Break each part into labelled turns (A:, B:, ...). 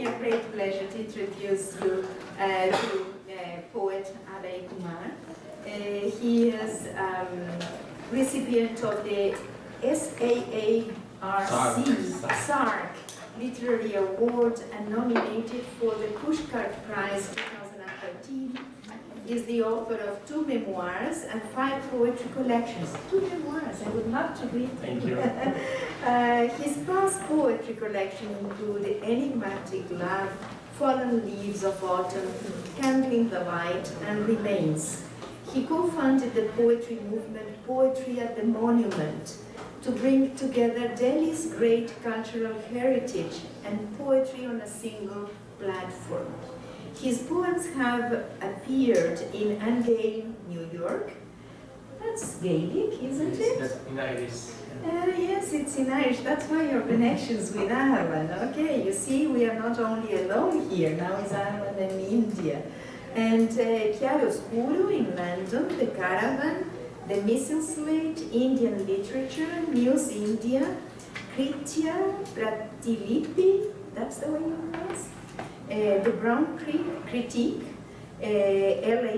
A: me a great pleasure to introduce you to poet Abhay Kumar. He is recipient of the SAARC Literary Award and nominated for the Pushcart Prize 2013. He is the author of 2 memoirs and 5 poetry collections. 2 memoirs, I would love to read.
B: Thank you.
A: His past poetry collection include Enigmatic Love, Fallen Leaves of Autumn, Candling the Light, and Remains. He co-founded the poetry movement Poetry at the Monument to bring together Delhi's great cultural heritage and poetry on a single platform. His poems have appeared in Angale, New York. That's Gaelic, isn't it?
B: That's in Irish.
A: Yes, it's in Irish. That's why your connections with Ireland. Okay, you see, we are not only alone here. Now it's Ireland and India. And Chiaroscuro in London, The Caravan, The Missing Slate, Indian Literature, News India, Kritya, Pratilipi, that's the way you pronounce, The Brown Critique, LA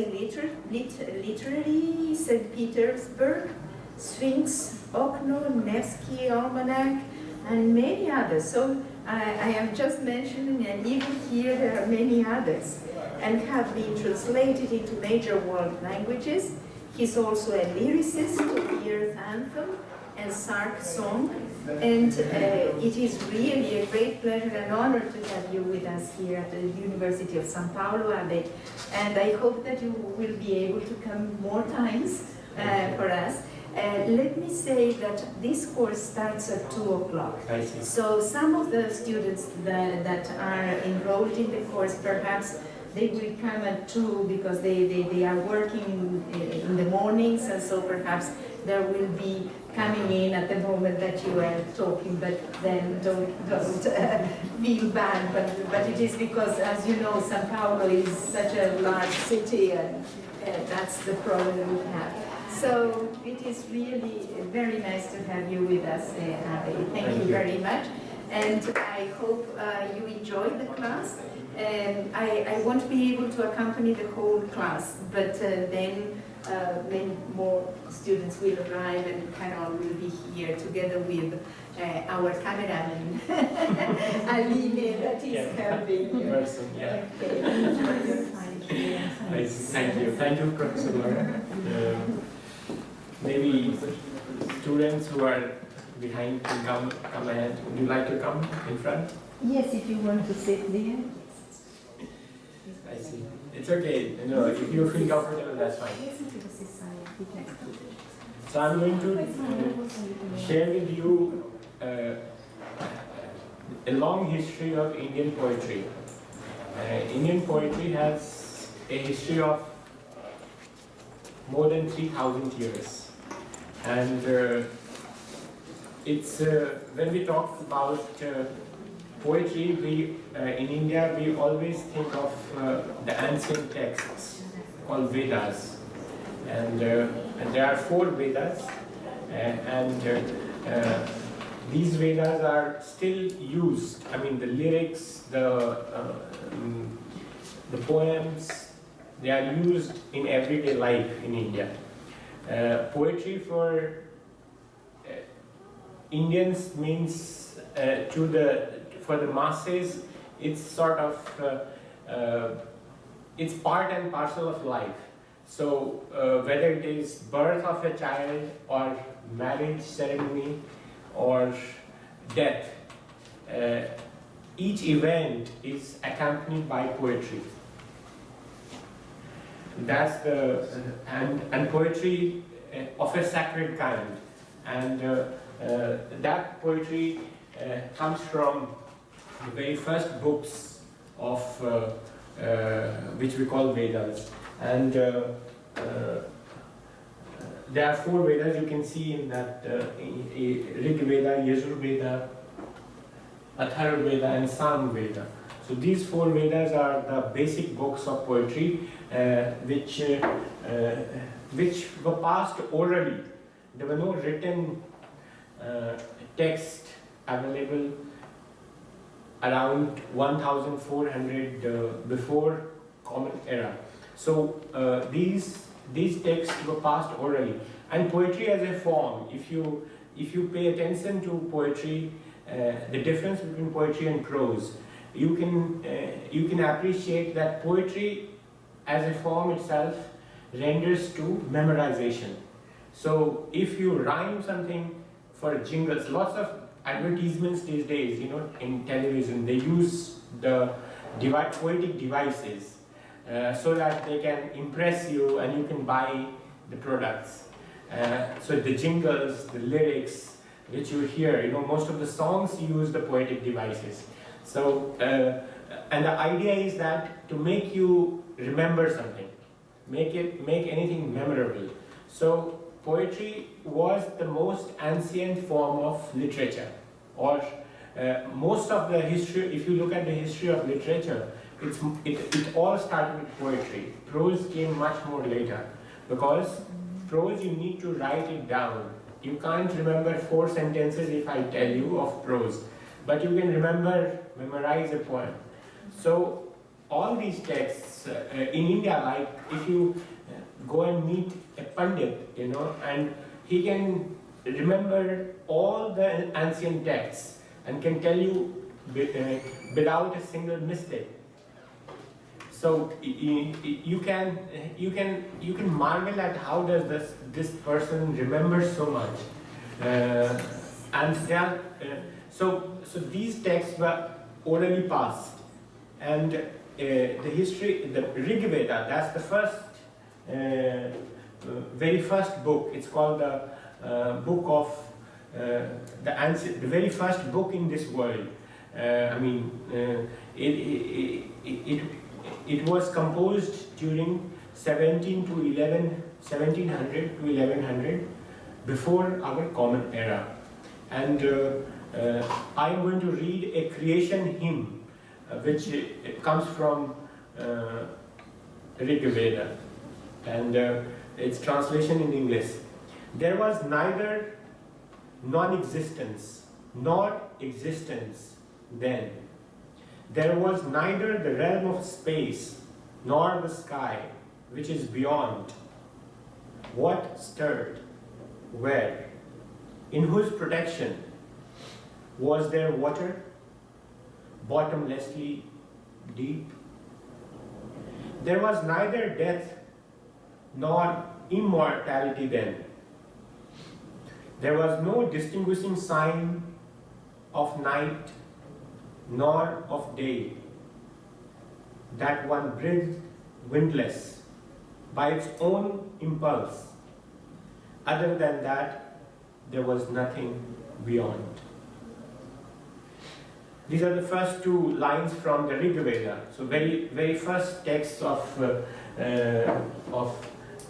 A: Literary, St. Petersburg, Sphinx, Okno, Nevsky Almanac, and many others. So I am just mentioning, and even here there are many others, and have been translated into major world languages. He's also a lyricist of the Earth Anthem and Sark Song, and it is really a great pleasure and honor to have you with us here at the University of São Paulo, Abhay. And I hope that you will be able to come more times for us. Let me say that this course starts at 2 o'clock. So some of the students that are enrolled in the course, perhaps they will come at 2 because they are working in the mornings, and so perhaps there will be coming in at the moment that you are talking, but then don't feel bad. But it is because, as you know, São Paulo is such a large city, and that's the problem we have. So it is really very nice to have you with us, Abhay. Thank you very much. And I hope you enjoyed the class. I won't be able to accompany the whole class, but then many more students will arrive, and Carol will be here together with our cameraman, Aline, that is helping you.
B: Yeah.
A: Okay, enjoy your time here.
B: Thank you. Thank you, Professor Laura. Maybe students who are behind can come ahead. Would you like to come in front?
A: Yes, if you want to sit there.
B: I see. It's okay. You know, if you feel comfortable, that's fine. So I'm going to share with you a long history of Indian poetry. Indian poetry has a history of more than 3,000 years. And it's when we talk about poetry, we in India we always think of the ancient texts called Vedas, and there are 4 Vedas, and these Vedas are still used. I mean, the lyrics, the poems, they are used in everyday life in India. Poetry for Indians means for the masses, it's sort of it's part and parcel of life. So whether it is birth of a child or marriage ceremony or death, each event is accompanied by poetry. That's the and poetry of a sacred kind, and that poetry comes from the very first books of which we call Vedas, and there are 4 Vedas you can see in that Rig Veda, Yajur Veda, Atharva Veda, and Sam Veda. So these 4 Vedas are the basic books of poetry, which were passed orally. There were no written text available around 1400 before Common Era. So these texts were passed orally. And poetry as a form, if you pay attention to poetry, the difference between poetry and prose, you can appreciate that poetry as a form itself renders to memorization. So if you rhyme something for jingles, lots of advertisements these days, in television, they use the poetic devices so that they can impress you and you can buy the products. So the jingles, the lyrics which you hear, most of the songs use the poetic devices. So, and the idea is that to make you remember something, make anything memorable. So poetry was the most ancient form of literature, or most of the history. If you look at the history of literature, it all started with poetry. Prose came much more later, because prose you need to write it down. You can't remember 4 sentences if I tell you of prose, but you can memorize a poem. So all these texts in India, like if you go and meet a pandit, and he can remember all the ancient texts and can tell you without a single mistake. So you can marvel at how does this person remember so much, and so these texts were orally passed, and the BrIndARC, that's the very first book. It's called the book of the very first book in this world. It was composed during 1700 to 1100 before our Common Era. And I am going to read a creation hymn which comes from Rig Veda, and its translation in English. There was neither non-existence nor existence then. There was neither the realm of space nor the sky which is beyond. What stirred? Where? In whose protection? Was there water, bottomlessly deep? There was neither death nor immortality then. There was no distinguishing sign of night nor of day. That one breathed windless by its own impulse. Other than that, there was nothing beyond. These are the first 2 lines from the Rig Veda. So very first text of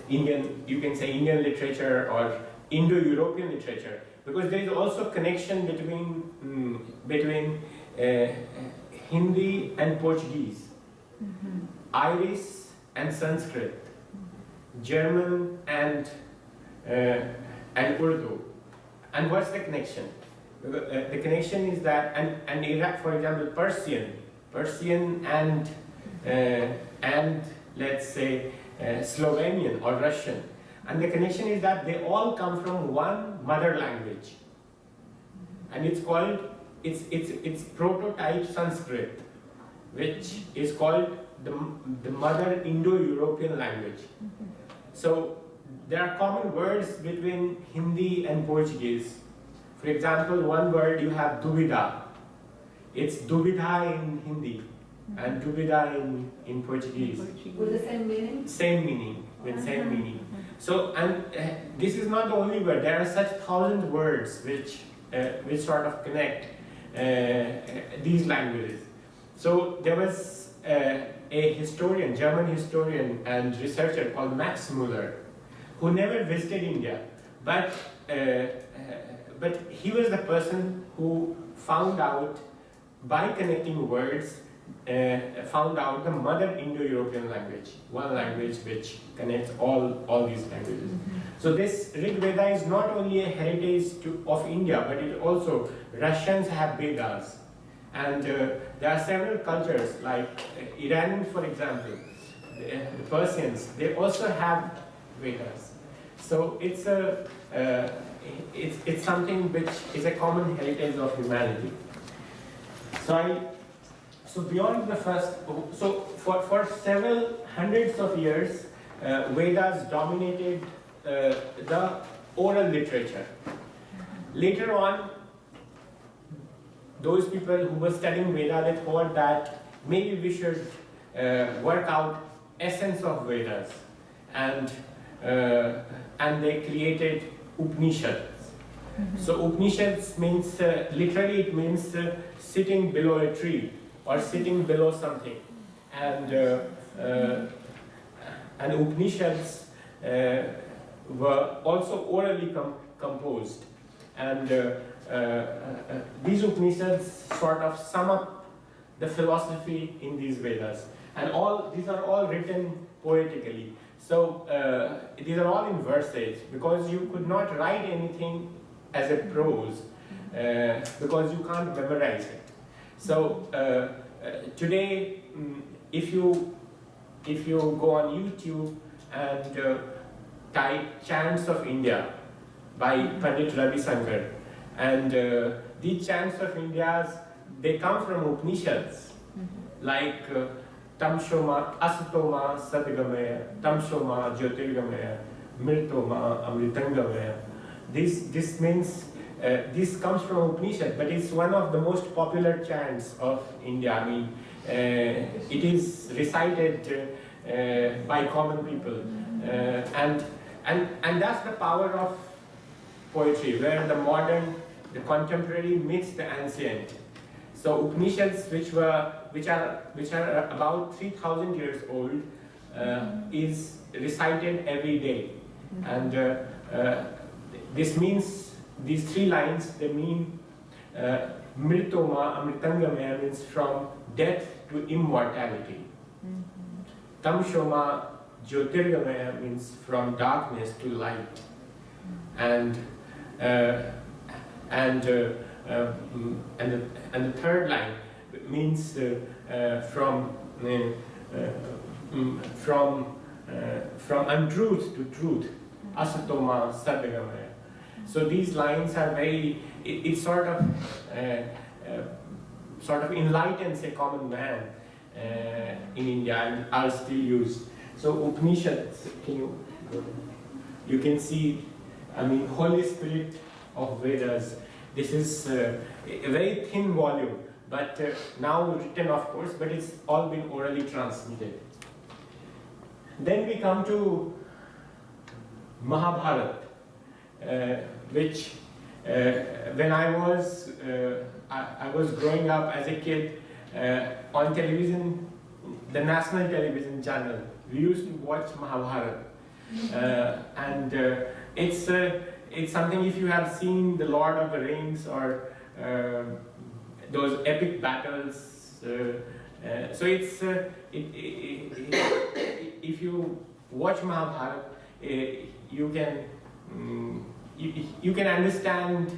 B: Indian, you can say Indian literature or Indo-European literature, because there is also connection between Hindi and Portuguese, Irish and Sanskrit, German and Urdu. And what's the connection? The connection is that, and Iraq, for example, Persian and let's say Slovenian or Russian. And the connection is that they all come from one mother language, and it's called it's prototype Sanskrit, which is called the mother Indo-European language. So there are common words between Hindi and Portuguese. For example, one word you have duvida. It's duvida in Hindi and duvida in Portuguese.
A: With the same meaning?
B: Same meaning, with same meaning. So, and this is not the only word. There are such 1,000 words which sort of connect these languages. So there was a historian, German historian and researcher called Max Muller, who never visited India, but he was the person who found out, by connecting words, found out the mother Indo-European language, one language which connects all these languages. So this Rig Veda is not only a heritage of India, but it also, Russians have Vedas, And there are several cultures, like Iranians, for example, the Persians, they also have Vedas. So it's something which is a common heritage of humanity. So beyond the first, so for several hundreds of years, Vedas dominated the oral literature. Later on, those people who were studying Veda, they thought that maybe we should work out essence of Vedas, and they created Upanishads. So Upanishads means, literally it means sitting below a tree or sitting below something. And Upanishads were also orally composed. And these Upanishads sort of sum up the philosophy in these Vedas. And these are all written poetically. So these are all in verses, because you could not write anything as a prose, because you can't memorize it. So today, if you go on YouTube and type "Chants of India" by Pandit Ravi Shankar, and these chants of India's, they come from Upanishads, like Tamshoma Asatoma Sadgamaya, Tamshoma Jyotirgamaya, Mirtoma Amritangamaya. This means this comes from Upanishad, but it's one of the most popular chants of India. I mean, it is recited by common people, and that's the power of poetry, where the modern, the contemporary meets the ancient. So Upanishads, which are about 3,000 years old, is recited every day, and this means, these three lines, they mean Mritoma Amritangamaya, means from death to immortality. Tamshoma Jyotirgamaya means from darkness to light. And the third line means from untruth to truth. Asatoma Sadgamaya. So these lines are very, it sort of enlightens a common man in India, and are still used. So Upanishads, you can see, I mean, Holy Spirit of Vedas. This is a very thin volume, but now written, of course, but it's all been orally transmitted. Then we come to Mahabharata, which when I was growing up as a kid, on television, the national television channel, we used to watch Mahabharata, and it's something, if you have seen The Lord of the Rings or those epic battles, so it's if you watch Mahabharata, you can understand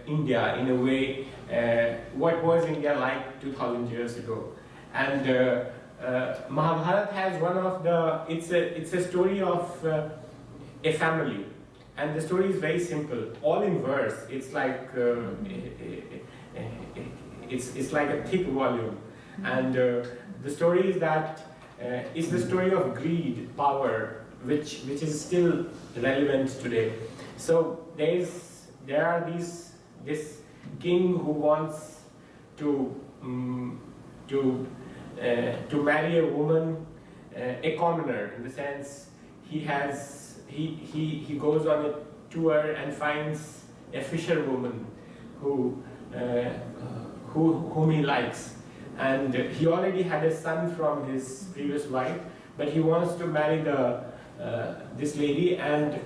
B: India in a way, what was India like 2,000 years ago. And Mahabharata has one of the, it's a story of a family, and the story is very simple, all in verse. It's like it's like a thick volume, and the story is that it's the story of greed, power, which is still relevant today. So there are this king who wants to marry a woman, a commoner, in the sense he goes on a tour and finds a fisherwoman whom he likes, and he already had a son from his previous wife, but he wants to marry this lady, and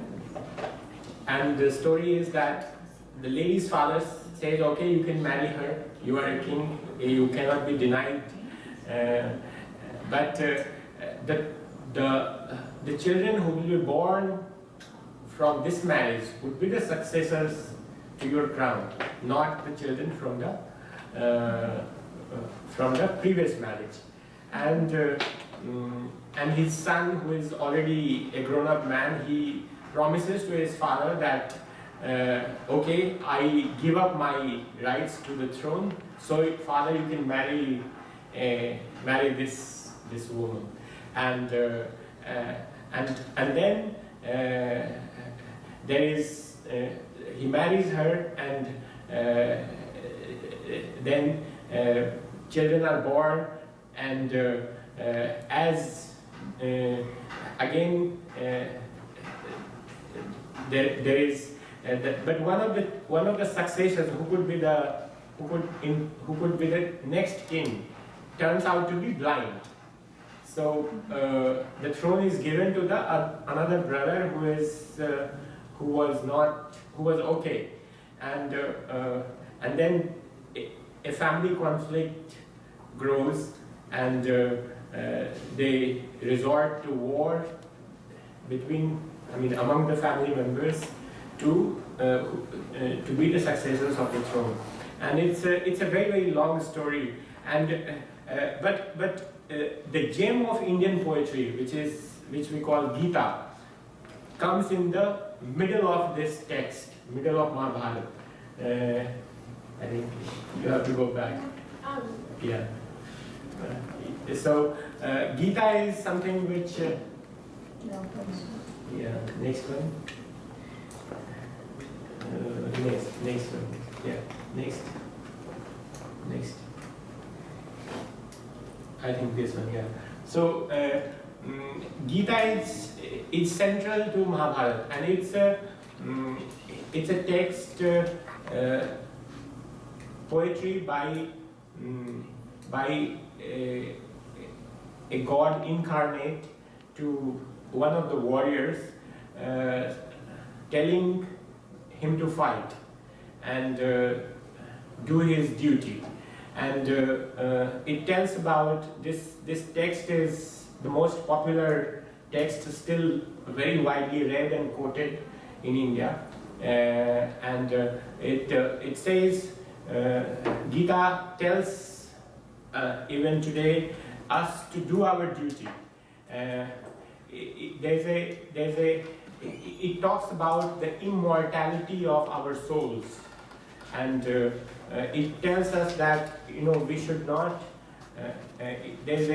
B: the story is that the lady's father says, okay, you can marry her, you are a king, you cannot be denied, but the children who will be born from this marriage would be the successors to your crown, not the children from the from the previous marriage, and his son, who is already a grown-up man, he promises to his father that okay, I give up my rights to the throne, so father, you can marry this woman, and then there is he marries her, and then children are born, and as again there is but one of the successors who could be the next king turns out to be blind. So the throne is given to the another brother who was okay, and then a family conflict grows, and they resort to war among the family members to be the successors of the throne. And it's a very, very long story, and but the gem of Indian poetry, which we call Gita, comes in the middle of this text, middle of Mahabharata. I think you have to go back. Yeah. So Gita is something which. Yeah. Next one. Next one. Yeah. Next. I think this one. Yeah. So Gita is central to Mahabharata, and it's a text poetry by a god incarnate to one of the warriors, telling him to fight and do his duty. And it tells about this text is the most popular text, still very widely read and quoted in India, and it says Gita tells even today us to do our duty. It talks about the immortality of our souls, and it tells us that we should not. There's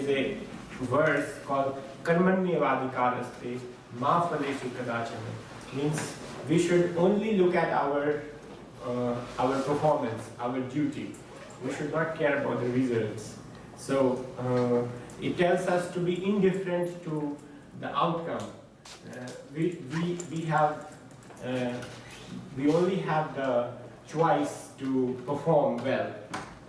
B: a verse called Karmanyavadikaraste ma phaleshu kadachana, means we should only look at our performance, our duty. We should not care about the results. So it tells us to be indifferent to the outcome. We only have the choice to perform well.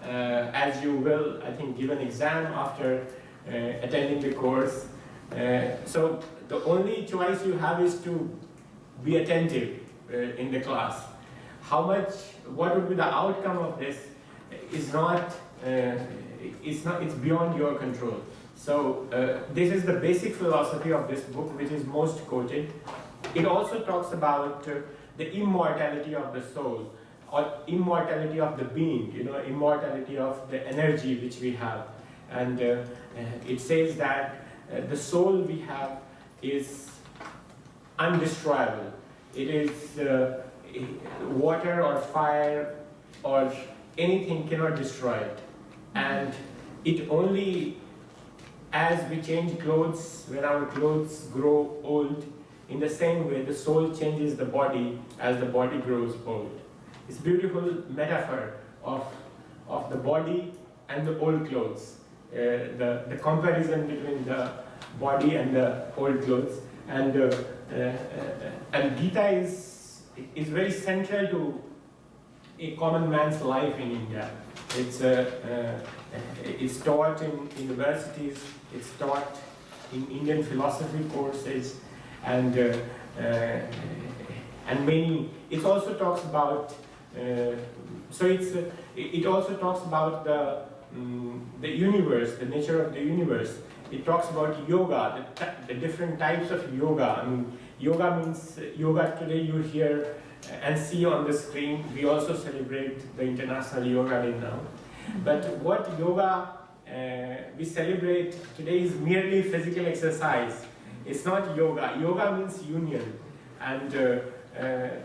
B: As you will, I think, give an exam after attending the course. So the only choice you have is to be attentive in the class. What would be the outcome of this is not, it's beyond your control. So this is the basic philosophy of this book, which is most quoted. It also talks about the immortality of the soul, or immortality of the being, immortality of the energy which we have. And it says that the soul we have is undestroyable. It is water or fire or anything cannot destroy it. And it only, as we change clothes, when our clothes grow old, in the same way the soul changes the body as the body grows old. It's a beautiful metaphor of the body and the old clothes, the comparison between the body and the old clothes. And Gita is very central to a common man's life in India. It's taught in universities, it's taught in Indian philosophy courses, and many. It also talks about. It also talks about the universe, the nature of the universe. It talks about yoga, the different types of yoga. I mean, yoga means yoga. Today you hear and see on the screen, we also celebrate the International Yoga Day now. But what yoga we celebrate today is merely physical exercise. It's not yoga. Yoga means union. And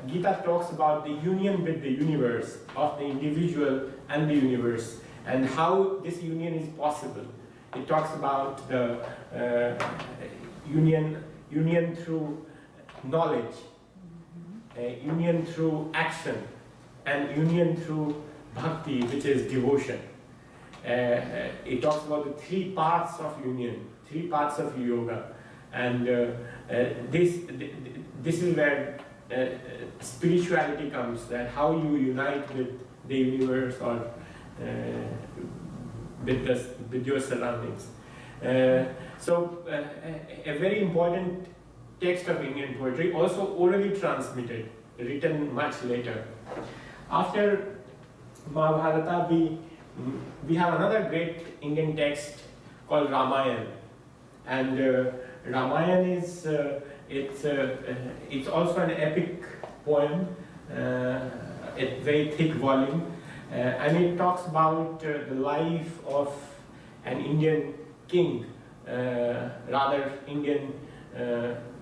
B: Gita talks about the union with the universe, of the individual and the universe, and how this union is possible. It talks about the union through knowledge, union through action, and union through bhakti, which is devotion. It talks about the three paths of union, three paths of yoga, and this is where spirituality comes, that how you unite with the universe or with your surroundings. So a very important text of Indian poetry, also orally transmitted, written much later. After Mahabharata, we have another great Indian text called Ramayana, and Ramayana is it's also an epic poem, a very thick volume, and it talks about the life of an Indian king, rather Indian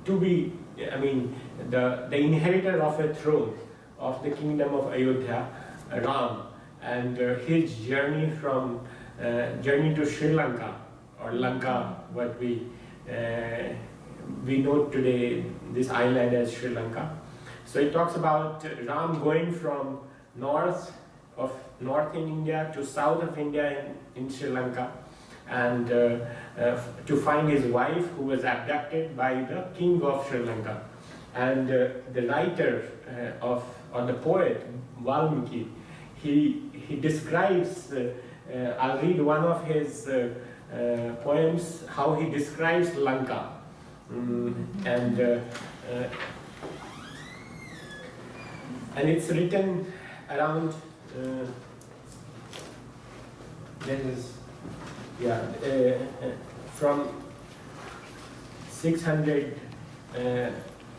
B: to be, I mean, the inheritor of a throne of the kingdom of Ayodhya, Ram, and his journey to Sri Lanka, or Lanka, what we know today, this island as Sri Lanka. So it talks about Ram going from north in India to south of India in Sri Lanka, and to find his wife, who was abducted by the king of Sri Lanka. And the writer or the poet Valmiki, he describes, I'll read one of his poems, how he describes Lanka. And it's written around from 600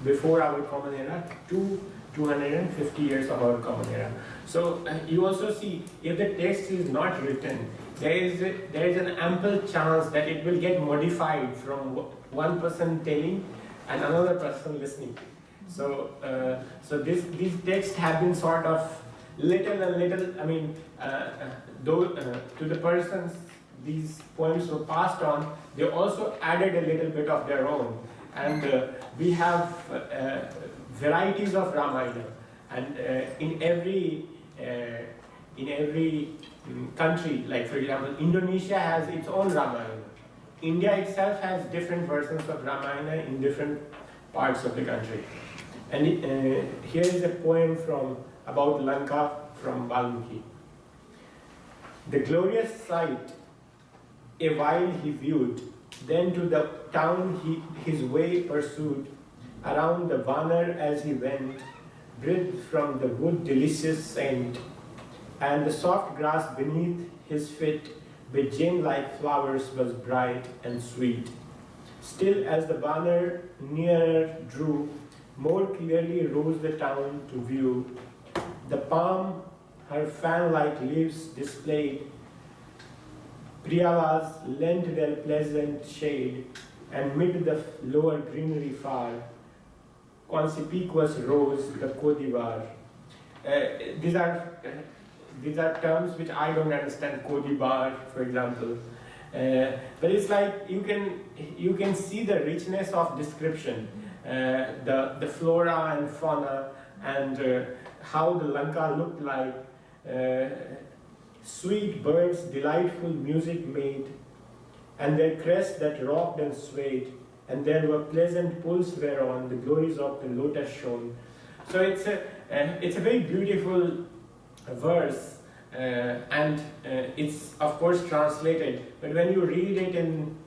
B: before our common era to 250 years of our common era. So you also see, if the text is not written, there is an ample chance that it will get modified from one person telling and another person listening. So these texts have been sort of little, I mean, to the persons these poems were passed on, they also added a little bit of their own. And we have varieties of Ramayana, and in every country, like for example, Indonesia has its own Ramayana. India itself has different versions of Ramayana in different parts of the country. And here is a poem about Lanka from Valmiki. The glorious sight a while he viewed, then to the town his way pursued. Around the Vanar as he went, breathed from the wood delicious scent, and the soft grass beneath his feet, with gem-like flowers, was bright and sweet. Still as the Vanar nearer drew, more clearly rose the town to view. The palm her fan-like leaves displayed, Priyalas lent their pleasant shade, and mid the lower greenery far, conspicuous rose the Kodivar. These are terms which I don't understand. Kodivar, for example, but it's like you can see the richness of description, the flora and fauna, and how the Lanka looked like. Sweet birds, delightful music made, and their crests that rocked and swayed, and there were pleasant pools whereon the glories of the lotus shone. So it's a very beautiful verse, and it's of course translated. But when you read it in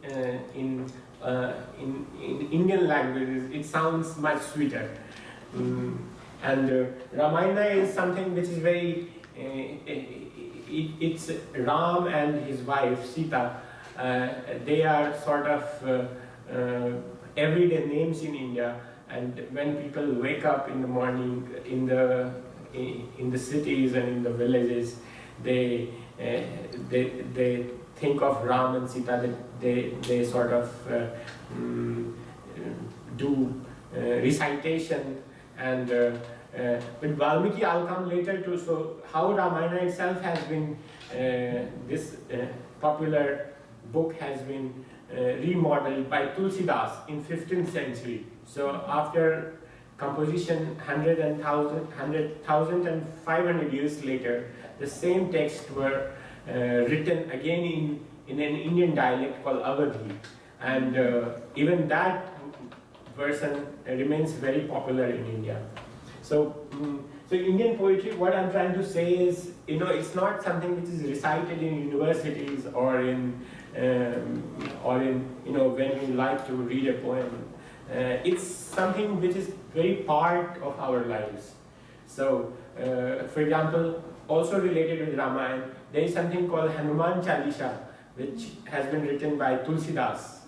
B: Indian languages, it sounds much sweeter. And Ramayana is something which is very. It's Ram and his wife Sita. They are sort of everyday names in India, and when people wake up in the morning in the cities and in the villages, they think of Ram and Sita. They sort of do recitation, and with Valmiki I'll come later to. So how Ramayana itself has been, this popular book has been remodeled by Tulsidas in 15th century. So after composition 100,500 years later, the same text were written again in an Indian dialect called Awadhi, and even that version remains very popular in India. So Indian poetry, what I'm trying to say is, it's not something which is recited in universities or in when you like to read a poem. It's something which is very part of our lives. So, for example, also related with Ramayana, there is something called Hanuman Chalisa, which has been written by Tulsidas.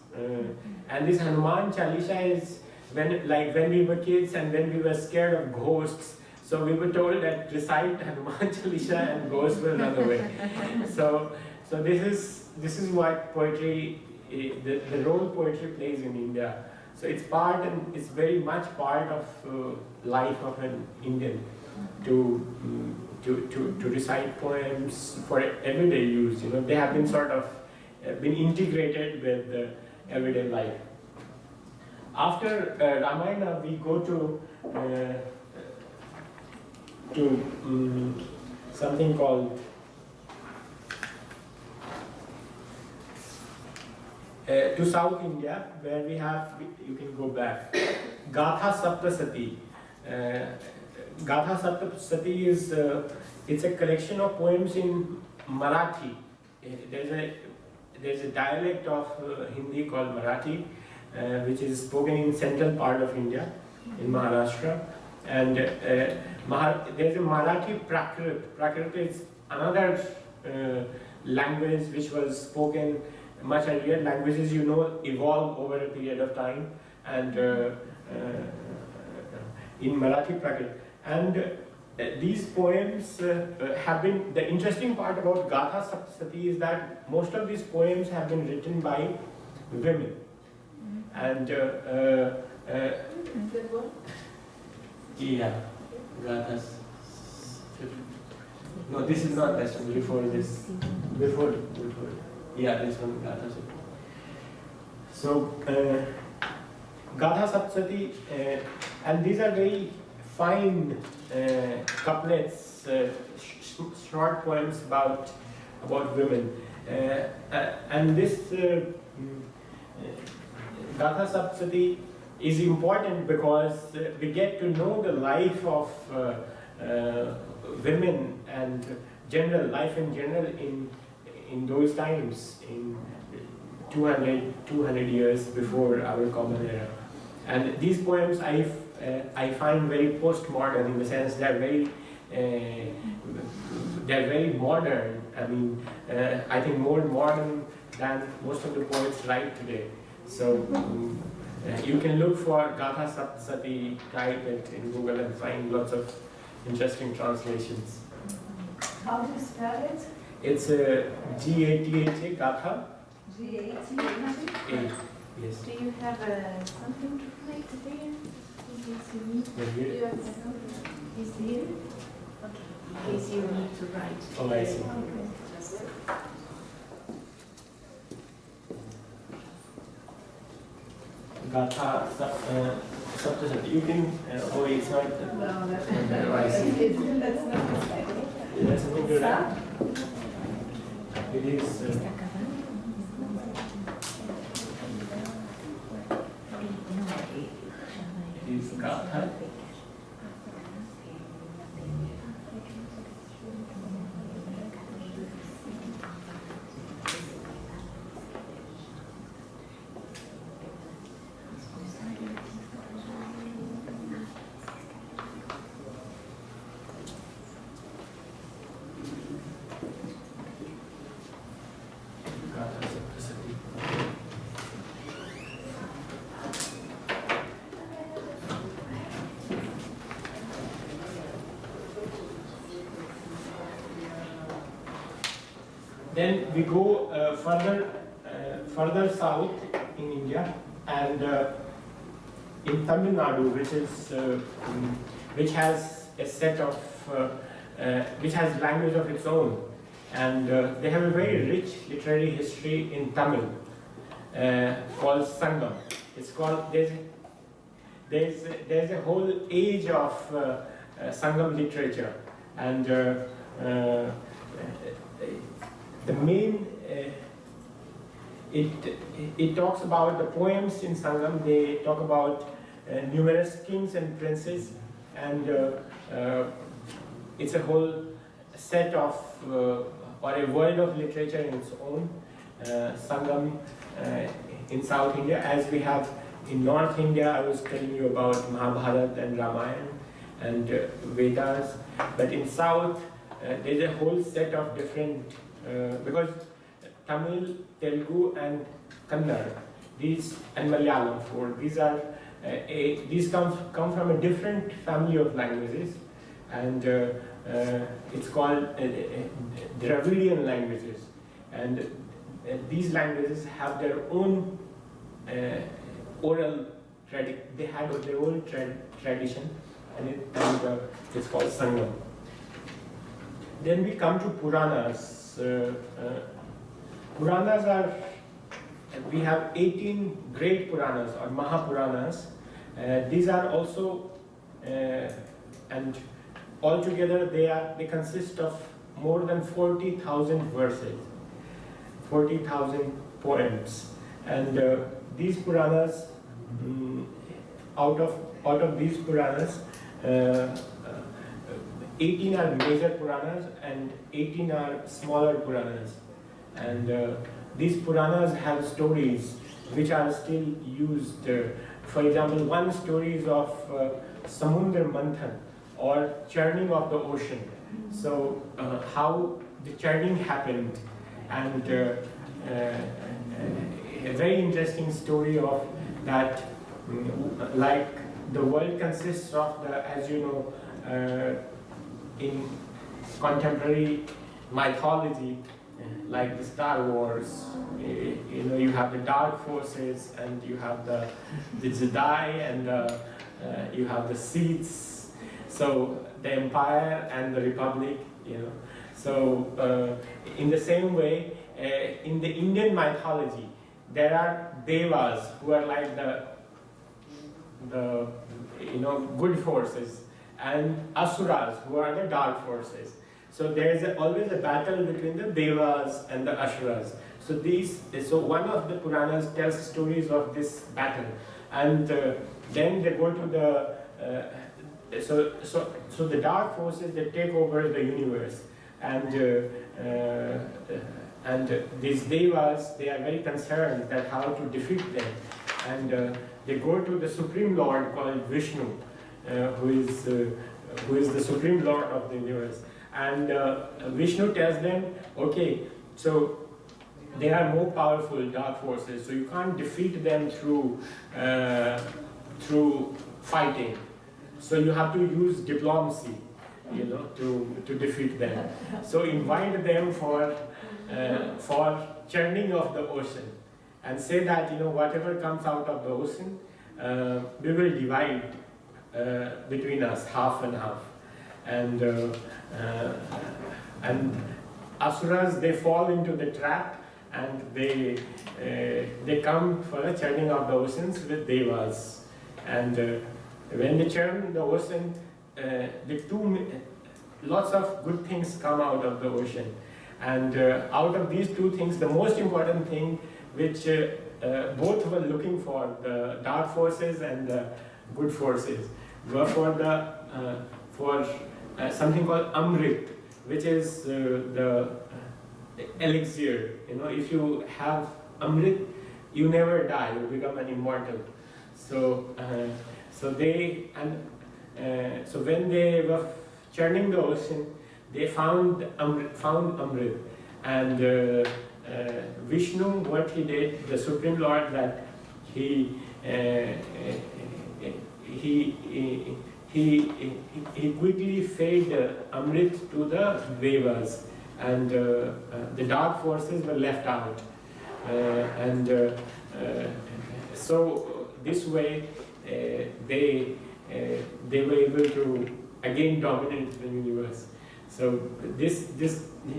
B: And this Hanuman Chalisa is when we were kids and when we were scared of ghosts, so we were told that recite Hanuman Chalisa and ghosts will run away. So this is what poetry, the role poetry plays in India. So it's very much part of life of an Indian to recite poems for everyday use. They have been sort of been integrated with everyday life. After Ramayana, we go to something called to South India, where we have, you can go back, Gatha Saptasati. Gatha Saptasati is it's a collection of poems in Marathi. There's a dialect of Hindi called Marathi, which is spoken in central part of India, in Maharashtra. And there's a Marathi Prakrit. Prakrit is another language which was spoken much earlier. Languages, evolve over a period of time. And in Marathi Prakrit. And these poems have been, the interesting part about Gatha Saptasati is that most of these poems have been written by women. And yeah, Gathas. No, this is not this one, before this. Before. Yeah, this one, Gatha Saptasati. So, Gatha Saptasati, and these are very fine couplets, short poems about women. And this Gatha Saptasati is important because we get to know the life of women and life in general in those times, in 200 years before our common era. And these poems I find very postmodern, in the sense they're very modern. I mean, I think more modern than most of the poets write today. So you can look for Gatha Saptasati, type it in Google and find lots of interesting translations.
A: How do you spell it?
B: It's G-A-T-H-A, Gatha.
A: G-A-T-H-A?
B: Yes.
A: Do you have something to write there? In case you need.
B: Right here?
A: Do you have is here? Okay. In case you need to write.
B: Oh, I see.
A: Okay. Just
B: Gatha Saptasati. You can, oh, it's not.
A: no, that's
B: Oh, I see.
A: that's not
B: There's something to that. It is. It is Gatha. Then we go further south in India, and in Tamil Nadu, which has a set of which has language of its own, and they have a very rich literary history in Tamil called Sangam. It's called there's a whole age of Sangam literature, and the main it talks about the poems in Sangam. They talk about numerous kings and princes, and it's a whole set of or a world of literature in its own. Sangam in South India, as we have in North India. I was telling you about Mahabharata and Ramayana and Vedas, but in South there's a whole set of different because Tamil, Telugu, and Kannada, and Malayalam, these come from a different family of languages, and it's called Dravidian languages, and these languages have their own oral tradition. They had their own tradition, and it's called Sangam. Then we come to Puranas. Puranas are, we have 18 great Puranas or Mahapuranas. These are also, and altogether they consist of more than 40,000 verses, 40,000 poems, and these Puranas, out of these Puranas, 18 are major Puranas and 18 are smaller Puranas. And these Puranas have stories which are still used. For example, one story is of Samundra Manthan, or churning of the ocean. So how the churning happened, and a very interesting story of that, like the world consists of as you know, in contemporary mythology, like the Star Wars, you have the dark forces, and you have the Jedi, and you have the Siths. So the Empire and the Republic, So in the same way, in the Indian mythology, there are Devas who are like the good forces, and Asuras who are the dark forces. So there is always a battle between the Devas and the Asuras. So one of the Puranas tells stories of this battle, and then they go to so the dark forces, they take over the universe, and these Devas, they are very concerned that how to defeat them, and they go to the Supreme Lord called Vishnu, who is the Supreme Lord of the universe. And Vishnu tells them, okay, so they are more powerful dark forces, so you can't defeat them through fighting. So you have to use diplomacy, to defeat them. So invite them for churning of the ocean, and say that whatever comes out of the ocean, we will divide between us, half and half. And Asuras, they fall into the trap, and they come for a churning of the oceans with Devas. And when they churn the ocean, lots of good things come out of the ocean. And out of these two things, the most important thing, which both were looking for, the dark forces and the good forces, were for something called Amrit, which is the elixir. If you have Amrit, you never die, you become an immortal. So when they were churning the ocean, they found Amrit, and Vishnu, what he did, the Supreme Lord, that he quickly fed Amrit to the Devas, and the dark forces were left out. So this way they were able to again dominate the universe. So this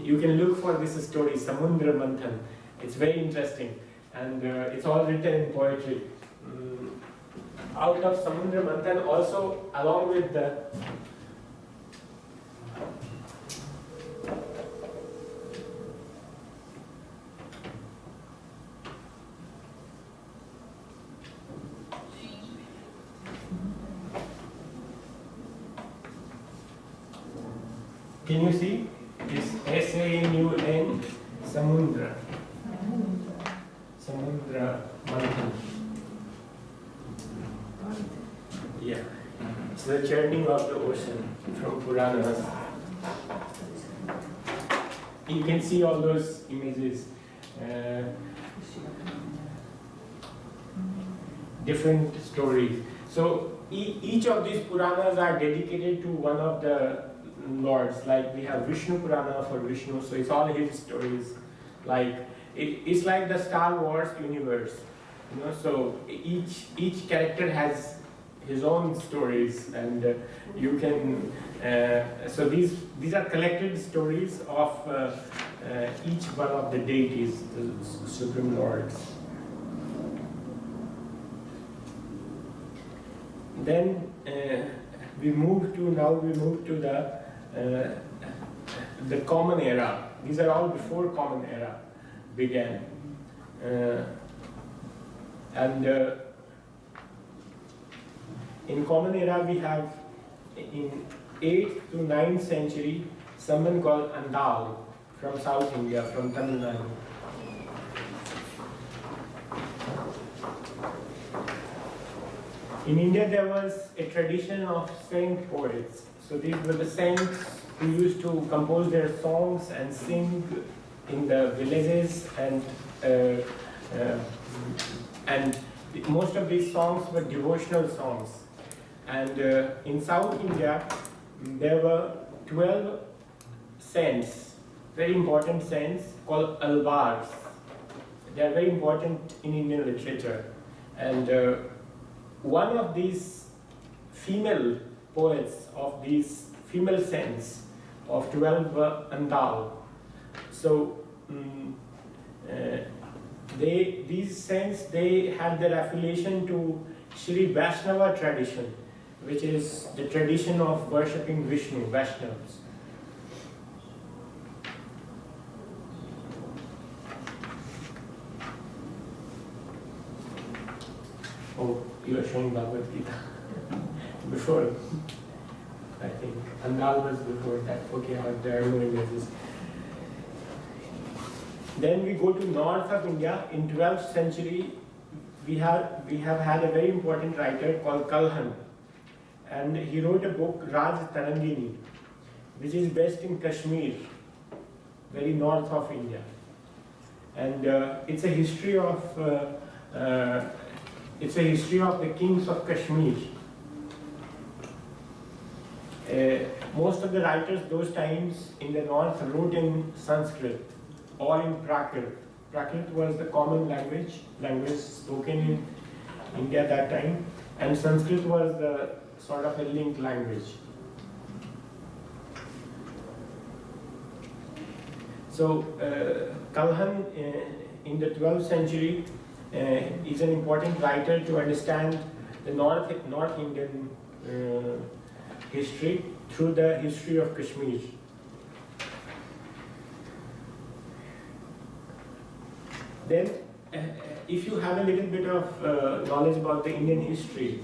B: you can look for this story, Samudra Manthan. It's very interesting, and it's all written in poetry. Out of Samudra Manthan, also along with the can you see? It's S-A-M-U-N, Samudra. Samudra Manthan. Yeah. It's the churning of the ocean from Puranas. You can see all those images. Different stories. So each of these Puranas are dedicated to one of the lords. Like we have Vishnu Purana for Vishnu, so it's all his stories. Like it's like the Star Wars universe, you know. So each character has his own stories, and you can. So these are collected stories of each one of the deities, the supreme lords. Then we move to the Common Era. These are all before Common Era began, and in Common Era we have in 8th to 9th century someone called Andal from South India, from Tamil Nadu. In India there was a tradition of saint poets. So these were the saints who used to compose their songs and sing in the villages, and most of these songs were devotional songs. And in South India there were 12 saints, very important saints called Alvars. They are very important in Indian literature. And one of these female poets of these female saints of 12 were Andal. So these saints, they had their affiliation to Sri Vaishnava tradition, which is the tradition of worshipping Vishnu, Vaishnavas. Oh, you are showing Bhagavad Gita. Before, I think. Andal was before that. Okay, there are no images. Then we go to north of India. In 12th century, we have had a very important writer called Kalhan. And he wrote a book, Raj Tarangini, which is based in Kashmir, very north of India. And it's a history of the kings of Kashmir. Most of the writers those times in the north wrote in Sanskrit or in Prakrit. Prakrit was the common language spoken in India at that time, and Sanskrit was the sort of a linked language. So Kalhan in the 12th century is an important writer to understand the North Indian history through the history of Kashmir. Then, if you have a little bit of knowledge about the Indian history,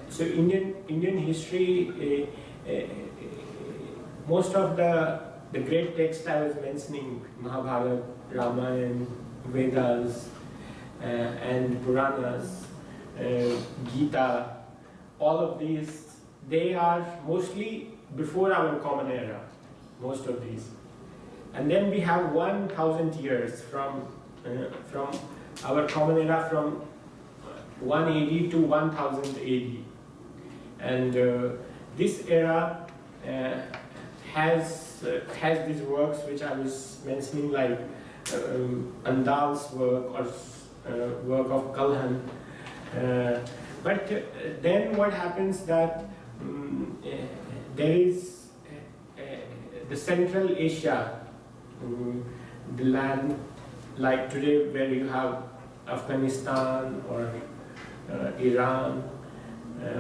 B: so Indian history, most of the great texts I was mentioning, Mahabharata, Ramayana, Vedas, and Puranas, Gita, all of these, they are mostly before our Common Era, most of these. And then we have 1,000 years from our Common Era, from 180 to 1000 AD. And this era has has these works which I was mentioning, like Andal's work or work of Kalhan. But then what happens that there is the Central Asia, the land like today where you have Afghanistan or Iran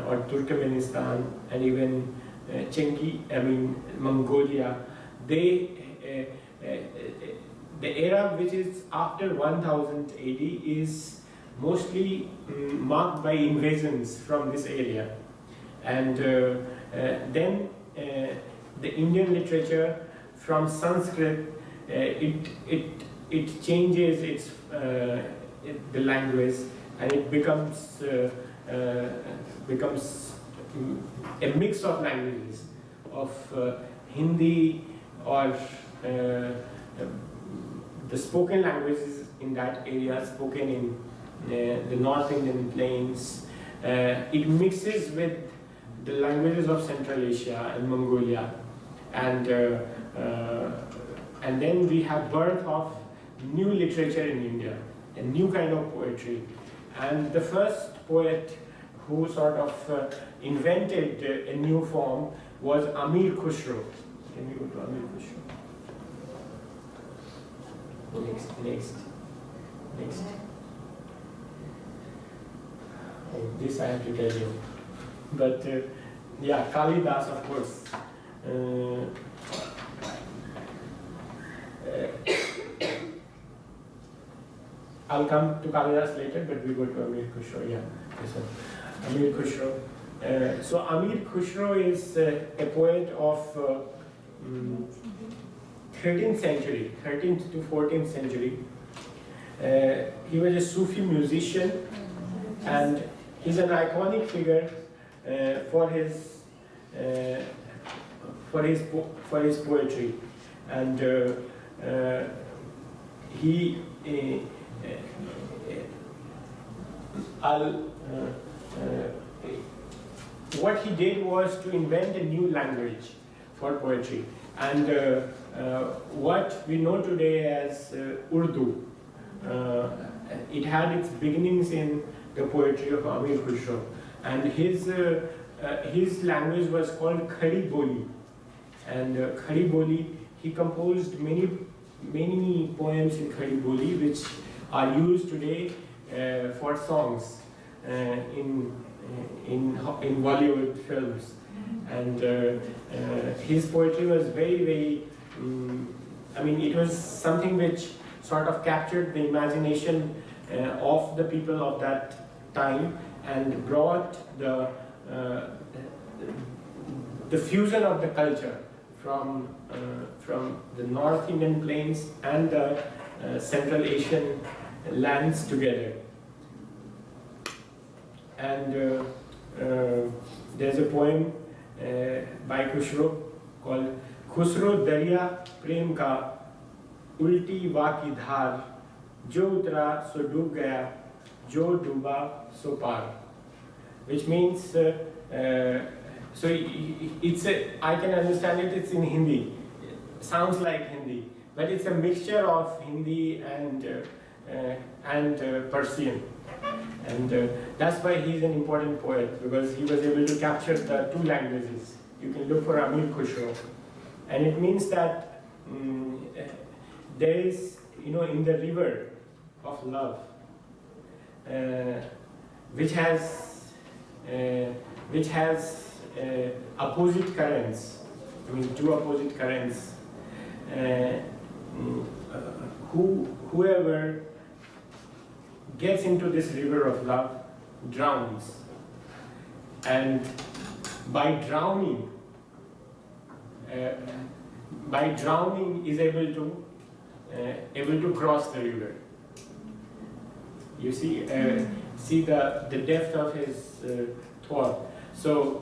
B: or Turkmenistan and even Mongolia. The era which is after 1000 AD is mostly marked by invasions from this area, and then the Indian literature from Sanskrit it changes its the language, and it becomes a mix of languages of Hindi or the spoken languages in that area, spoken in the North Indian plains. It mixes with the languages of Central Asia and Mongolia, and then we have birth of new literature in India, a new kind of poetry. And the first poet who sort of invented a new form was Amir Khusro. Can we go to Amir Khusro? Next. Oh, this I have to tell you. But yeah, Kalidas, of course. I'll come to Kalidas later, but we go to Amir Khusro. Yeah, this one. Amir Khusro. So Amir Khusro is a poet of 13th century, 13th to 14th century. He was a Sufi musician, and he's an iconic figure for his poetry, and what he did was to invent a new language for poetry, and what we know today as Urdu, it had its beginnings in the poetry of Amir Khusro, and his language was called Khari Boli, and Khari Boli, he composed many poems in Khari Boli which are used today for songs in Bollywood films, and his poetry was very it was something which sort of captured the imagination of the people of that time and brought the fusion of the culture from the North Indian plains and the Central Asian lands together. And there's a poem by Khusro called Khusro Darya Prem Ka Ulti Va Ki Dhar Jo Utara So Doob Gaya Jo Dooba So Par, which means so it's I can understand it, it's in Hindi, sounds like Hindi, but it's a mixture of Hindi and Persian, and that's why he's an important poet, because he was able to capture the two languages. You can look for Amir Khusro, and it means that there is, in the river of love, which has opposite currents. Two opposite currents. Whoever gets into this river of love drowns, and by drowning is able to cross the river. You see the depth of his thought. So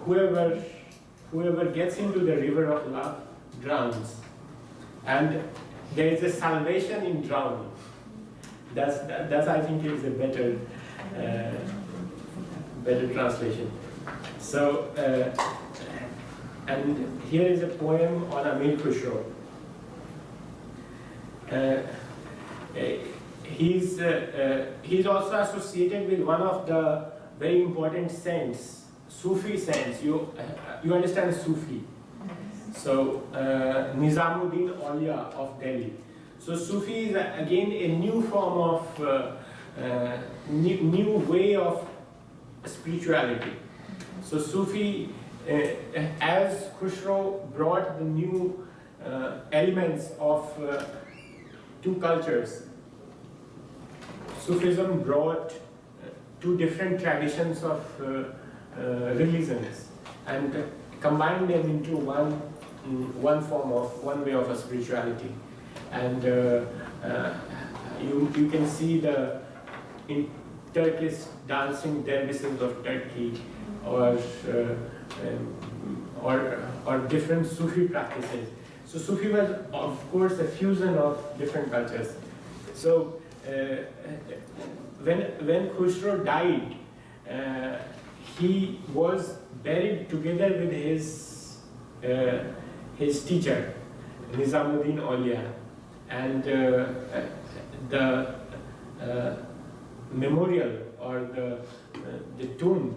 B: whoever gets into the river of love drowns, and there is a salvation in drowning. That's I think is a better translation. So And here is a poem on Amir Khusro. He's also associated with one of the very important saints, Sufi saints. You understand Sufi? So Nizamuddin Aulia of Delhi. So Sufi is again a new form of new way of spirituality. So Sufi, as Khusro brought the new elements of two cultures, Sufism brought two different traditions of religions and combined them into one way of a spirituality. And you can see in Turkish dancing dervishes of Turkey, or different Sufi practices. So Sufi was, of course, a fusion of different cultures. So when Khusro died, he was buried together with his teacher, Nizamuddin Aulia, and the memorial or the tomb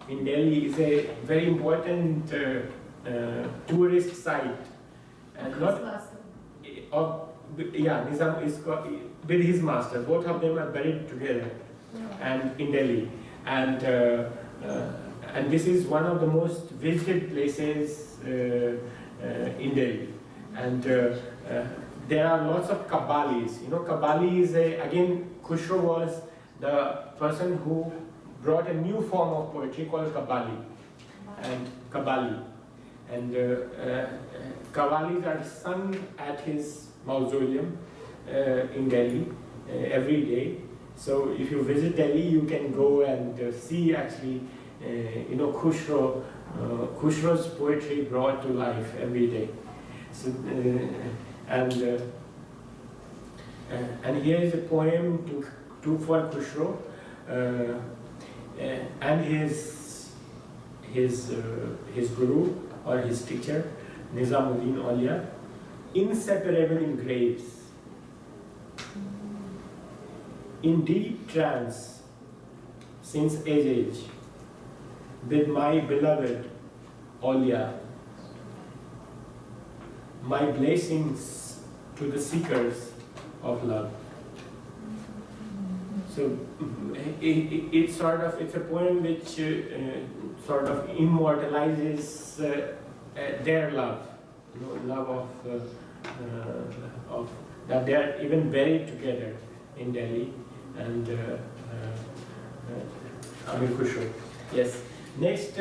B: in Delhi is a very important tourist site. And Nizam is with his master. Both of them are buried together, and in Delhi, and this is one of the most visited places in Delhi. And there are lots of Qawwalis. You know, Qawwali is again, Khusro was the person who brought a new form of poetry called Qawwali. And Qawwalis are sung at his mausoleum in Delhi every day. So if you visit Delhi, you can go and see actually, Khusro's poetry brought to life every day. So, and here is a poem for Khusro and his guru or his teacher, Nizamuddin Aulia, inseparable in graves, in deep trance since age, with my beloved Aulia, my blessings to the seekers of love. So it's a poem which sort of immortalizes their love, love of that they are even buried together in Delhi, and Amir Khusro. Yes. Next,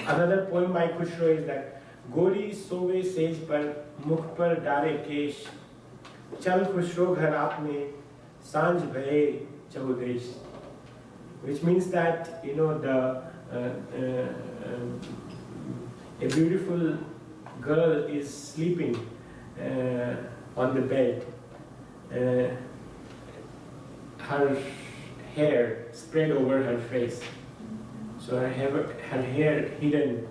B: another poem by Khusro is that Gori sove sej par mukh par dare kesh, chal Khusro ghar aapne sanj bhaye chahudesh, which means that a beautiful girl is sleeping on the bed, her hair spread over her face, so her hair hidden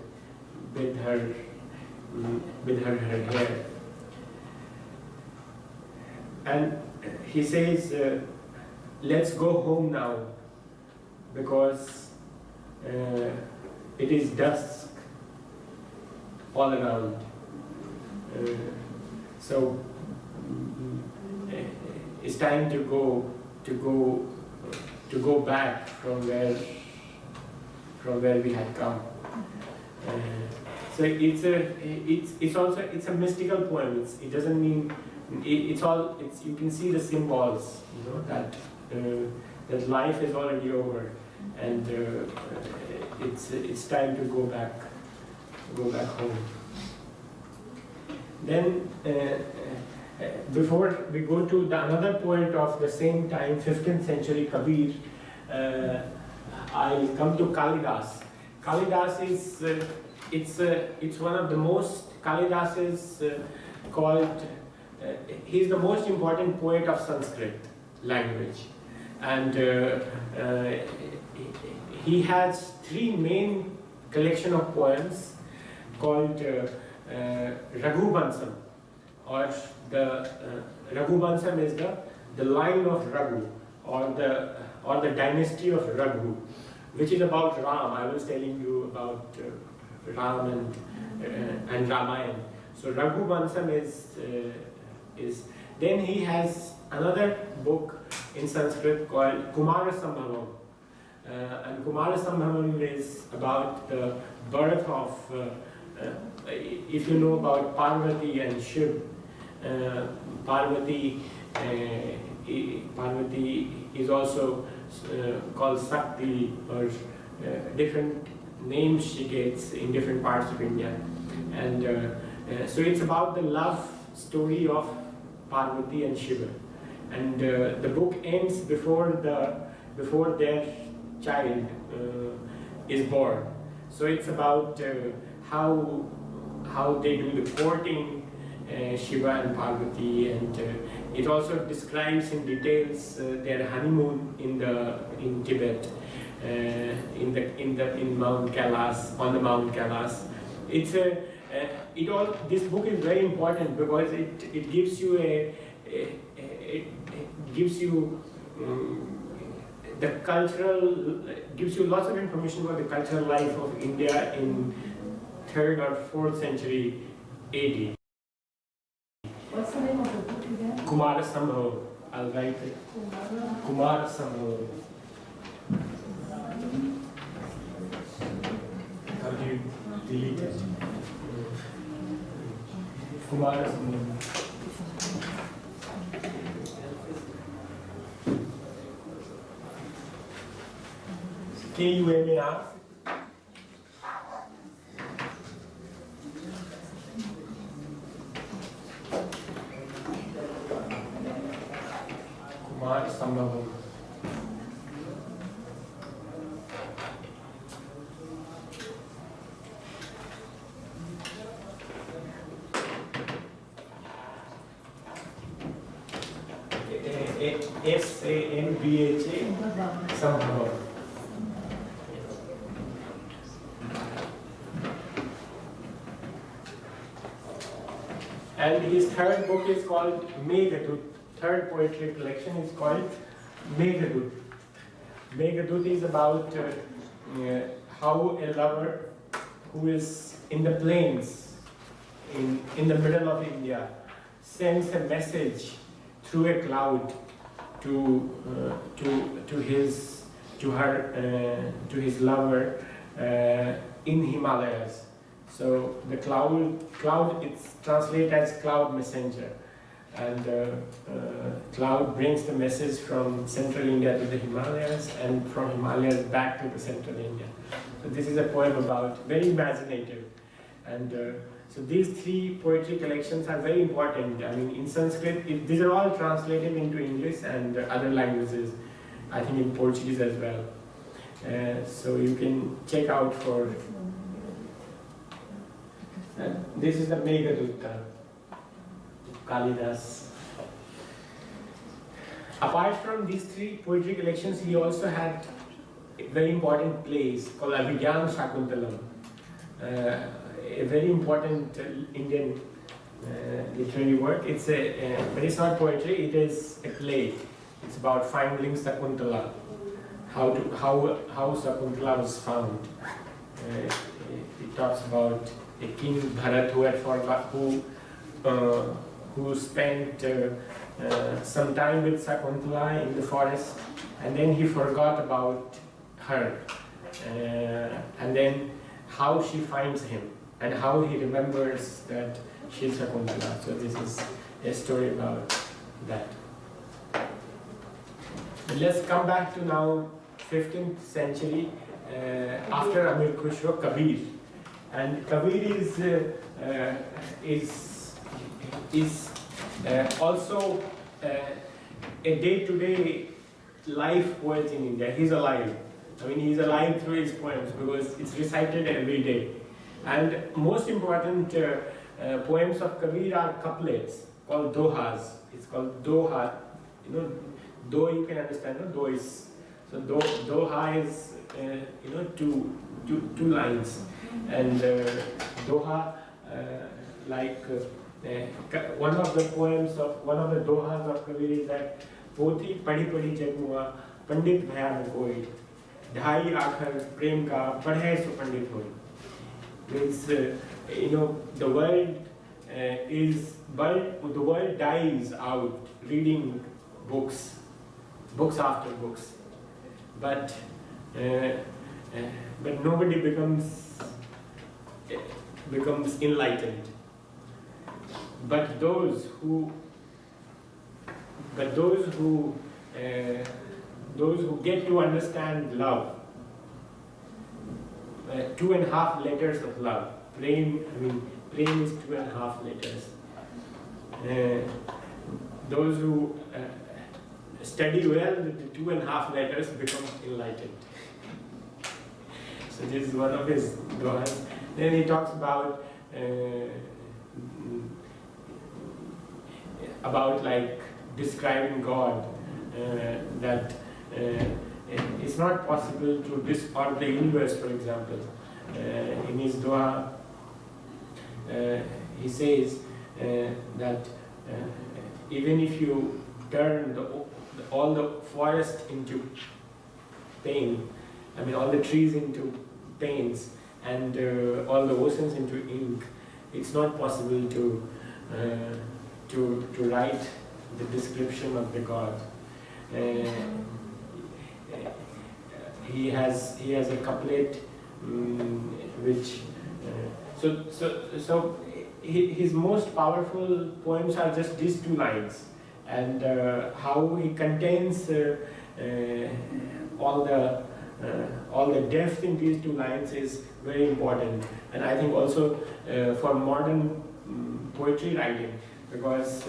B: with her hair. And he says, let's go home now, because it is dusk all around. So it's time to go back from where we had come. So it's a mystical poem. It doesn't mean you can see the symbols, that life is already over, and it's time to go back home. Then before we go to another poet of the same time, 15th century, Kabir, I'll come to Kalidas. Kalidas is it's one of the most, Kalidas is called, he's the most important poet of Sanskrit language, and he has three main collection of poems called Raghu Bansam, or the Raghu Bansam is the line of Raghu, or the dynasty of Raghu, which is about Ram. I was telling you about Ram and Ramayana. So Raghu Bansam is. Then he has another book in Sanskrit called Kumara Sambhavam. And Kumara Sambhavam is about the birth of, if you know about Parvati and Shiv, Parvati is also called Sakti, or different names she gets in different parts of India. And so it's about the love story of Parvati and Shiva. And the book ends before their child is born. So it's about how they do the courting, Shiva and Parvati, and it also describes in details their honeymoon in Tibet, in Mount Kailas, on the Mount Kailas. This book is very important because it gives you gives you lots of information about the cultural life of India in 3rd or 4th century AD.
A: What's the name of the book again?
B: Kumara Sambhavam. I'll write it. Kumara Sambhavam. How do you delete it? Kumara Sambhavam. Kumar Sambhavam. Sambhavam. Sambhavam. And his third book is called Meghdut. Third poetry collection is called Meghdut. Meghdut is about how a lover who is in the plains, in the middle of India, sends a message through a cloud to his lover in Himalayas. So the cloud it's translated as cloud messenger, and cloud brings the message from central India to the Himalayas, and from Himalayas back to the central India. So this is a poem about, very imaginative, and so these three poetry collections are very important. I mean, in Sanskrit, these are all translated into English and other languages, I think in Portuguese as well. So you can check out for. This is the Meghdutta, Kalidas. Apart from these three poetry collections, he also had very important plays called Abhigyan Shakuntalam, a very important Indian literary work. But it's not poetry; it is a play. It's about finding Sakuntala, how Sakuntala was found. It talks about a king Bharat who spent some time with Sakuntala in the forest, and then he forgot about her, and then how she finds him and how he remembers that she's Sakuntala. So this is a story about that. But let's come back to now 15th century, after Amir Khusro, Kabir. And Kabir is also a day-to-day life poet in India. He's alive. I mean, he's alive through his poems because it's recited every day. And most important poems of Kabir are couplets called dohas. It's called doha. You know, do you can understand, no? Do is. So Doha is two lines, and Doha one of the poems of one of the dohas of Kabir is that पोथी पढ़ी पढ़ी जग मुआ पंडित भया न कोई ढाई आखर प्रेम का पढ़े सो पंडित होई. Means the world dies out reading books after books, but nobody becomes enlightened. But those who get to understand love, 2.5 letters of love. Prem is 2.5 letters. Those who study well with the 2.5 letters become enlightened. So this is one of his dohas. Then he talks about like describing God, that it's not possible to or the universe, for example. In his doha, he says that even if you turn all the forest into pain, all the trees into paints, and all the oceans into ink, it's not possible to write the description of the God. He has a couplet which his most powerful poems are just these 2 lines, and how he contains all the depth in these 2 lines is very important, and I think also for modern poetry writing, because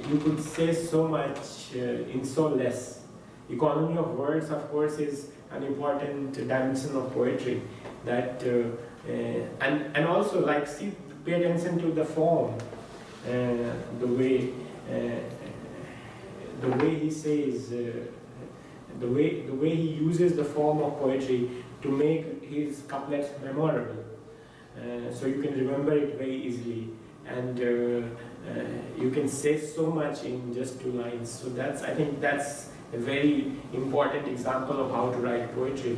B: you could say so much in so less. Economy of words, of course, is an important dimension of poetry. That and also pay attention to the form, the way he says, the way he uses the form of poetry to make his couplets memorable, so you can remember it very easily, and you can say so much in just 2 lines. So I think that's a very important example of how to write poetry,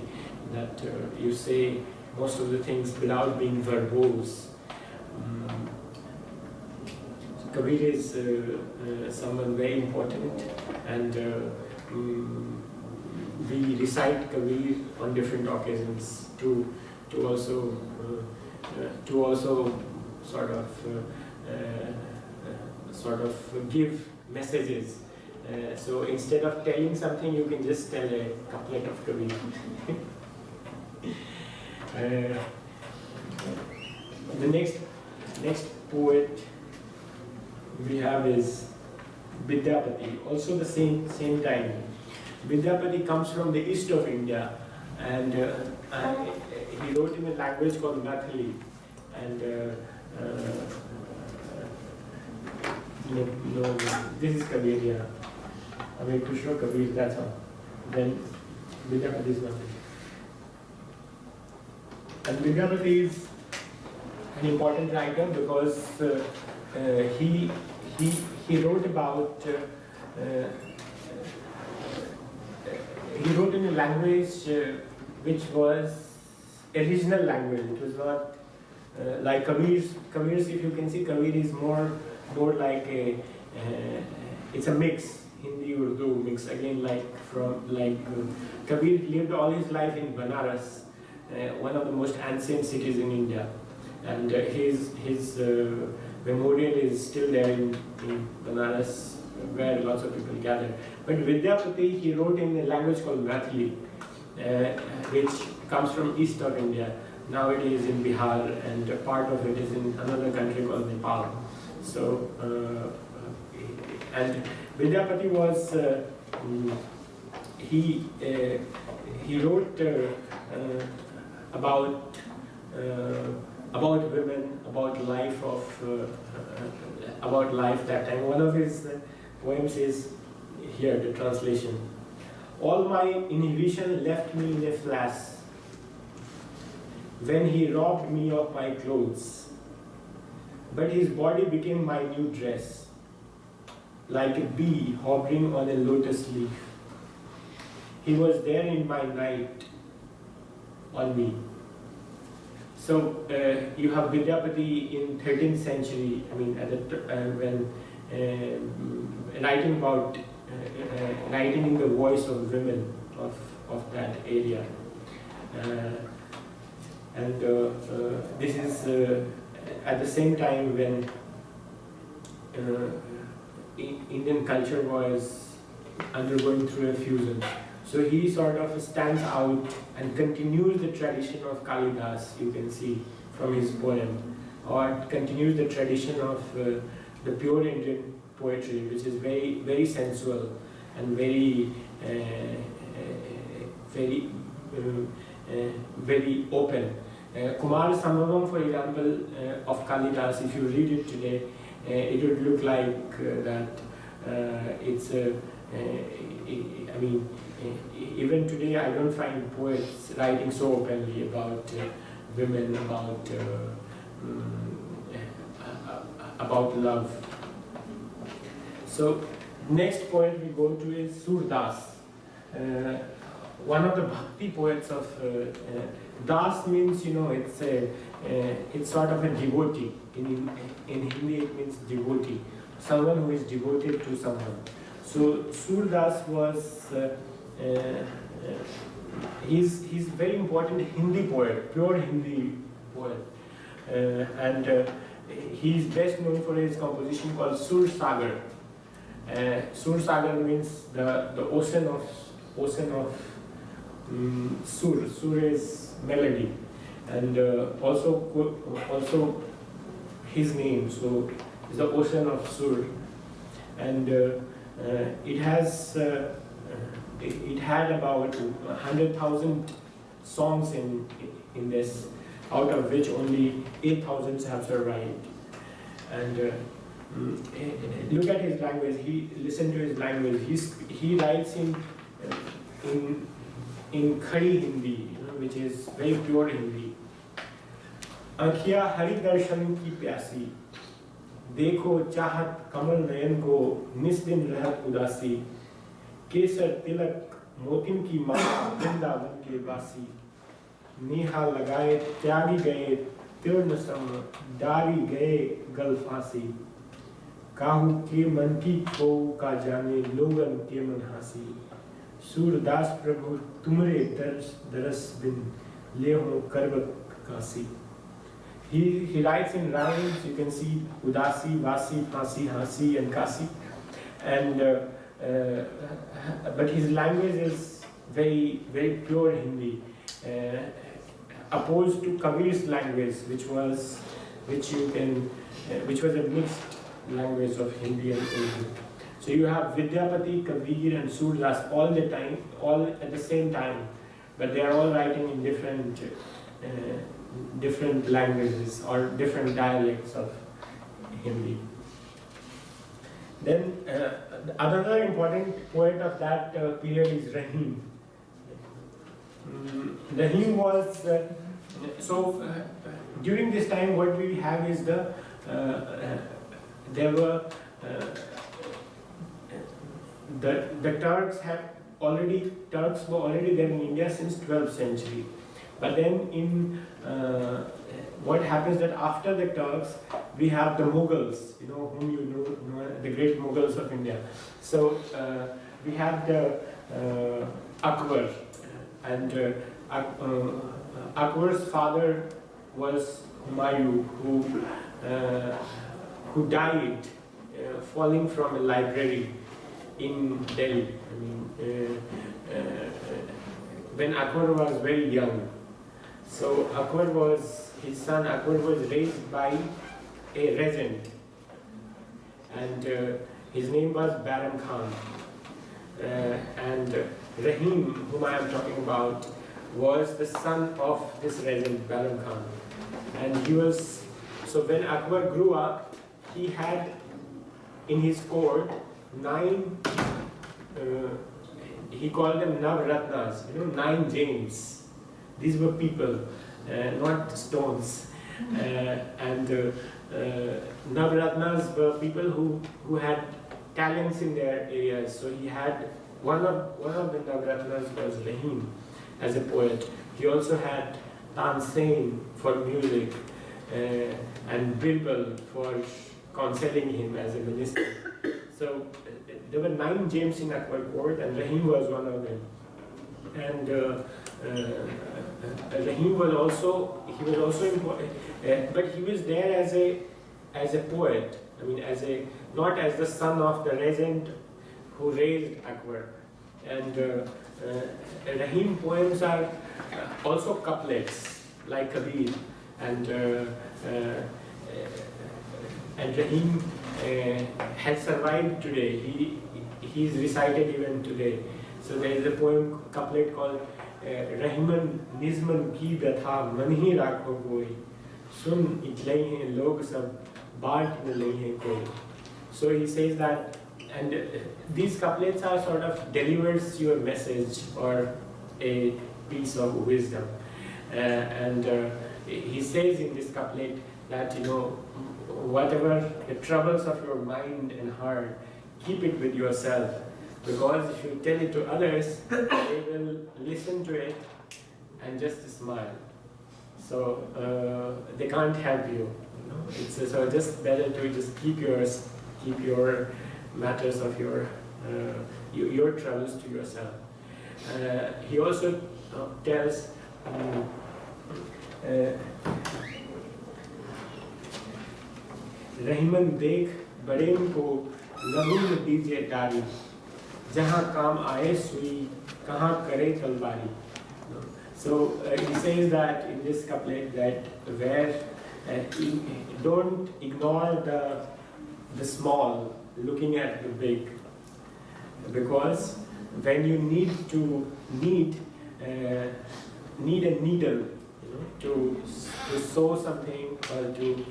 B: that you say most of the things without being verbose. So Kabir is someone very important, and we recite Kabir on different occasions to also sort of give messages. So instead of telling something, you can just tell a couplet of Kabir. The next poet we have is Vidyapati, also the same time. Vidyapati comes from the east of India, and he wrote in a language called Mathili, and this is Kabir, yeah. Krishna Kabir, that's all. Then Vidyapati is nothing. And Vidyapati is an important writer because he wrote about he wrote in a language which was a regional language. It was not like Kabir's. If you can see, Kabir is more like it's a mix, Hindi Urdu mix again. Kabir lived all his life in Banaras, one of the most ancient cities in India, and his memorial is still there in Banaras, where lots of people gather. But Vidyapati, he wrote in a language called Mathili, which comes from east of India. Now it is in Bihar, and a part of it is in another country called Nepal. So, and Vidyapati was he wrote about women, about life that time. One of his poems is here, the translation. All my inhibition left me in a flash when he robbed me of my clothes. But his body became my new dress, like a bee hovering on a lotus leaf. He was there in my night on me. So you have Vidyapati in 13th century, I mean, at the, when writing about, writing in the voice of women of that area. This is at the same time when Indian culture was undergoing through a fusion. So he sort of stands out and continues the tradition of Kalidas, you can see from his poem, or continues the tradition of the pure Indian poetry, which is very, very sensual and very, very open. Kumar Sambhavam, for example, of Kalidas, if you read it today, it would look like that it's I mean, even today I don't find poets writing so openly about women, about love. So next poet we go to is Surdas, one of the bhakti poets of Das means, you know, it's sort of a devotee. In Hindi it means devotee, someone who is devoted to someone. So Surdas was he's very important Hindi poet, pure Hindi poet, and he's best known for his composition called Sur Sagar. Sur Sagar means the ocean of Sur. Sur is melody, and also his name. So it's the ocean of Sur, and it had about 100,000 songs in this, out of which only 8,000 have survived. And look at his language. Listen to his language. He writes in Khari Hindi, you know, which is very pure Hindi. आँखियाँ Hari दर्शन की प्यासी, देखो चाहत कमल नयन को निस दिन रहत उदासी, केसर तिलक मोतिन की माला वृंदावन के वासी, नेहा लगाए त्यागी गए तीर्ण सम डारी गए गल फांसी, काहू के मन की को का जाने लोगन के मन हासी, सूरदास प्रभु तुमरे दरस बिन ले हो करबत कासी. He writes in rhymes. You can see Udasi, Vasi, Phasi, Hasi, and Kasi, and but his language is very, very pure Hindi, opposed to Kabir's language, which was a mixed language of Hindi and Urdu. So you have Vidyapati, Kabir, and Surdas all at the same time, but they are all writing in different languages or different dialects of Hindi. Then another important poet of that period is Rahim. Rahim was during this time what we have is the Turks were already there in India since 12th century. But then what happens that after the Turks, we have the Mughals, you know, whom you know, the great Mughals of India. So we have the Akbar, and Akbar's father was Humayun, who died falling from a library in Delhi. I mean, when Akbar was very young. So his son Akbar was raised by a regent, and his name was Baram Khan. And Rahim, whom I am talking about, was the son of this regent, Baram Khan. And when Akbar grew up, he had in his court nine he called them Navratnas, 9 gems. These were people, not stones. And Navratnas were people who had talents in their areas. So he had one of the Navratnas was Rahim as a poet. He also had Tansen for music and Birbal for counseling him as a minister. So there were 9 gems in Akbar court, and Rahim was one of them. And Rahim was also important, but he was there as a poet. I mean, not as the son of the regent who raised Akbar. And Rahim poems are also couplets like Kabir, and Rahim has survived today. He is recited even today. So there is a poem couplet called Rahiman Nizman ki Gatha Manhi Rakho Koi Sun Itlai Hain Log Sab Baat Nalai Hain Koi. So he says that, and these couplets are sort of delivers your message or a piece of wisdom. And he says in this couplet that, whatever the troubles of your mind and heart, keep it with yourself. Because if you tell it to others, they will listen to it and just smile. So they can't help you. It's so just better to just keep your matters of your troubles to yourself. He also tells Rahiman dekh bareem ko lamul dijiye dari, jahan kaam aaye sui, kahan kare talwari. So he says that in this couplet that where don't ignore the small, looking at the big, because when you need a needle, to sew something, or to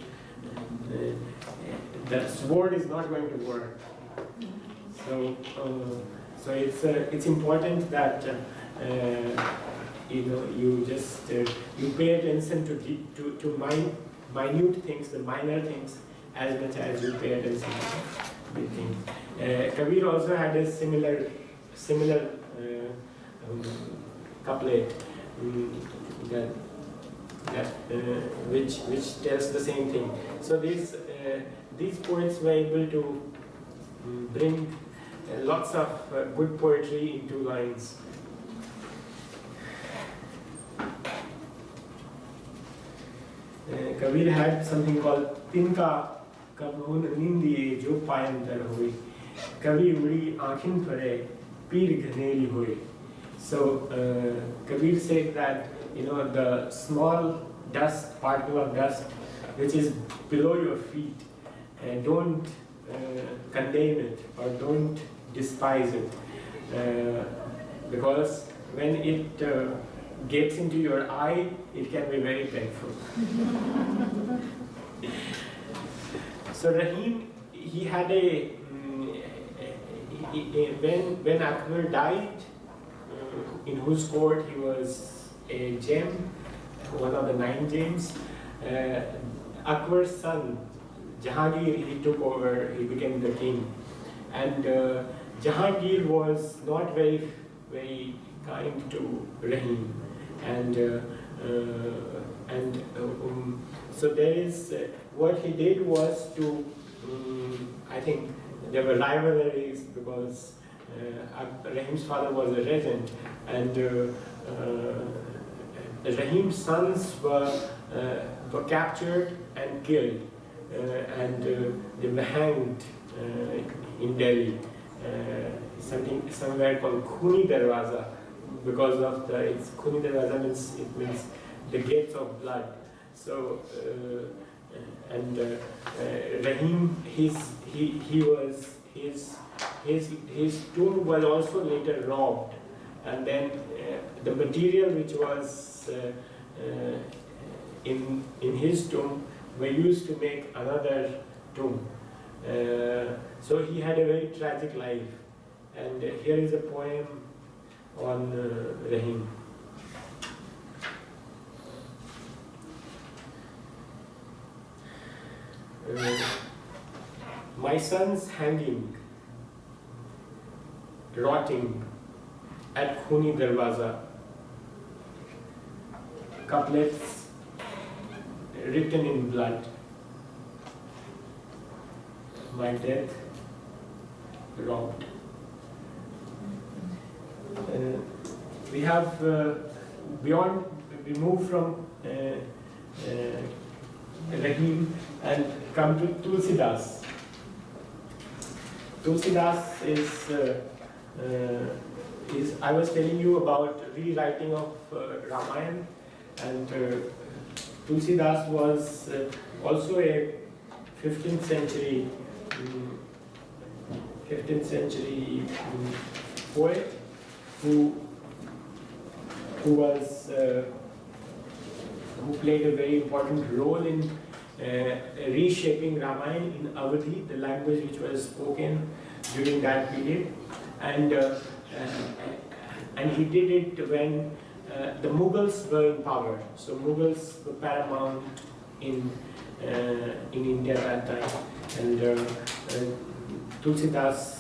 B: the sword is not going to work. So it's important that you just you pay attention to minute things, the minor things, as much as you pay attention to big things. Kabir also had a similar couplet which tells the same thing. So these poets were able to bring lots of good poetry into lines. Kabir had something called Tinka Kabhun Nindiye Jo Payantar Hui, Kavi Uri Ankhin Pare Pir Ghaneli Hui. So Kabir said that the small dust, particle of dust which is below your feet, don't condemn it or don't despise it, because when it gets into your eye, it can be very painful. So Rahim, he had when Akbar died, in whose court he was a gem, one of the 9 gems, Akbar's son Jahangir, he took over, he became the king. And Jahangir was not very, very kind to Rahim. So there is, what he did was to, I think there were rivalries because Rahim's father was a regent, and Rahim's sons were captured and killed, and they were hanged in Delhi, somewhere called Khuni Darwaza, because of it's Khuni Darwaza means the gates of blood. So Rahim, his tomb was also later robbed, and then the material which was in his tomb were used to make another tomb. So he had a very tragic life, and here is a poem on Rahim. My son's hanging, rotting at Khuni Darwaza. Couplets written in blood. My death robbed. We have beyond. We move from Rahim and come to Tulsidas. Tulsidas is I was telling you about rewriting of Ramayana, and Tulsidas was also a 15th century poet who played a very important role in reshaping Ramayana in Awadhi, the language which was spoken during that period, and he did it when the Mughals were in power. So Mughals were paramount in India at that time, and Tulsidas.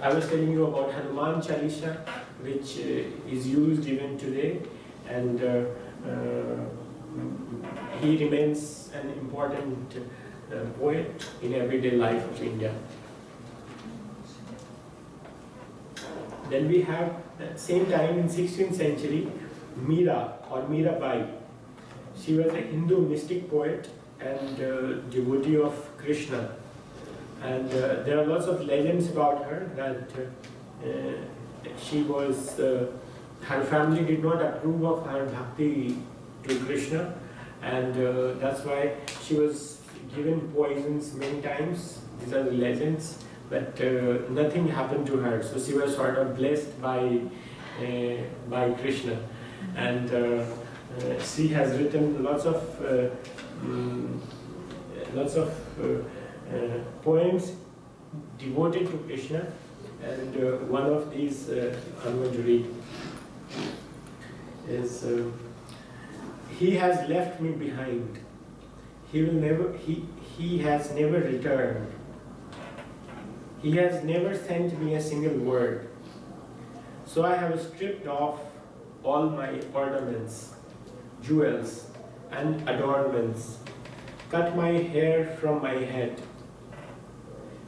B: I was telling you about Hanuman Chalisa, which is used even today, and he remains an important poet in everyday life of India. Then we have at the same time in 16th century Meera or Meerabai. She was a Hindu mystic poet and devotee of Krishna. And there are lots of legends about her that she was, her family did not approve of her bhakti to Krishna, and that's why she was given poisons many times. These are the legends, but nothing happened to her. So she was sort of blessed by Krishna, and she has written lots of poems devoted to Krishna, and one of these I'm going to read is he has left me behind. He has never returned. He has never sent me a single word. So I have stripped off all my ornaments, jewels, and adornments, cut my hair from my head,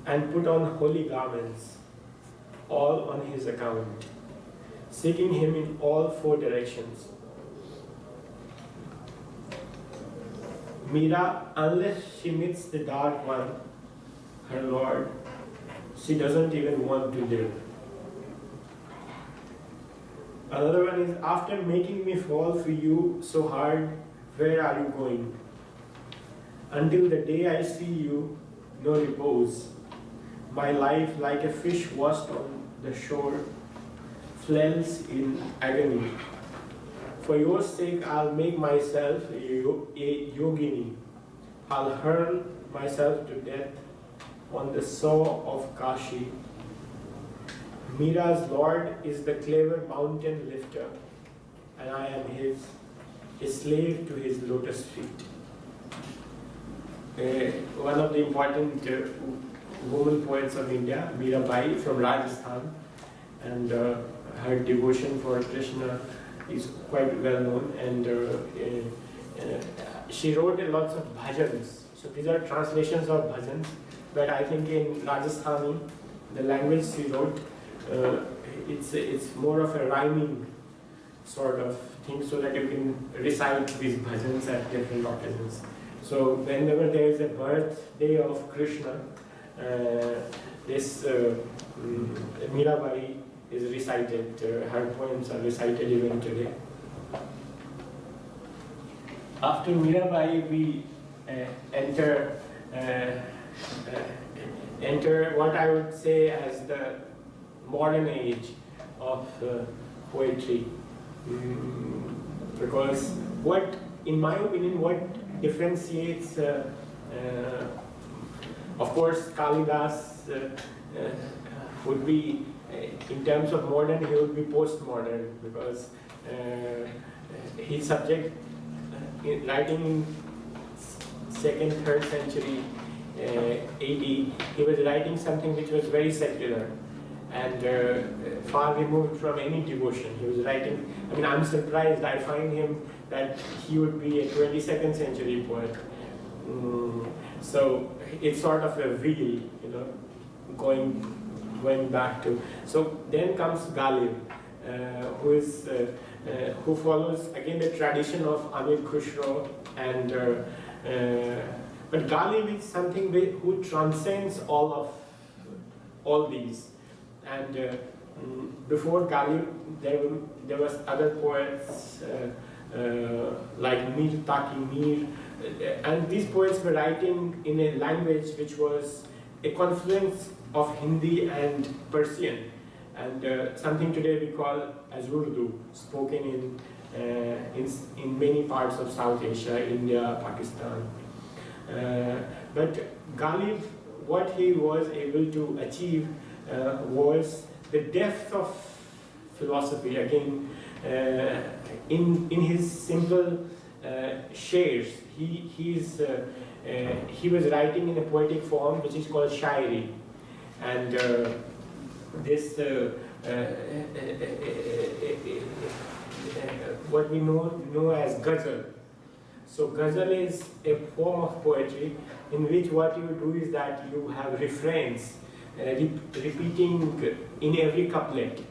B: and put on holy garments, all on his account, seeking him in all four directions. Meera, unless she meets the Dark One, her Lord, she doesn't even want to live. Another one is, after making me fall for you so hard, where are you going? Until the day I see you, no repose. My life, like a fish washed on the shore, flails in agony. For your sake, I'll make myself a yogini. I'll hurl myself to death on the saw of Kashi. Meera's Lord is the clever mountain lifter, and I am a slave to his lotus feet. One of the important woman poets of India, Meerabai from Rajasthan, and her devotion for Krishna is quite well known, and she wrote lots of bhajans. So these are translations of bhajans, but I think in Rajasthani, the language she wrote, it's more of a rhyming sort of thing, so that you can recite these bhajans at different occasions. So whenever there is a birthday of Krishna, this Meerabai is recited, her poems are recited even today. After Meerabai, we enter what I would say as the modern age of poetry. Because what, in my opinion, what differentiates, of course, Kalidas would be, in terms of modern, he would be postmodern, because his subject, writing in 2nd, 3rd century AD, he was writing something which was very secular and far removed from any devotion. He was writing, I mean, I'm surprised, I find him that he would be a 22nd century poet. So it's sort of a wheel, going back to. So then comes Ghalib, who follows again the tradition of Amir Khusro, and but Ghalib is something who transcends all these. And before Ghalib, there was other poets like Mir Taki Mir, and these poets were writing in a language which was a confluence of Hindi and Persian, and something today we call as Urdu, spoken in many parts of South Asia, India, Pakistan. But Ghalib, what he was able to achieve was the depth of philosophy. Again, in his simple shares, he was writing in a poetic form which is called shairi, and this what we know as ghazal. So ghazal is a form of poetry in which what you do is that you have refrains repeating in every couplet,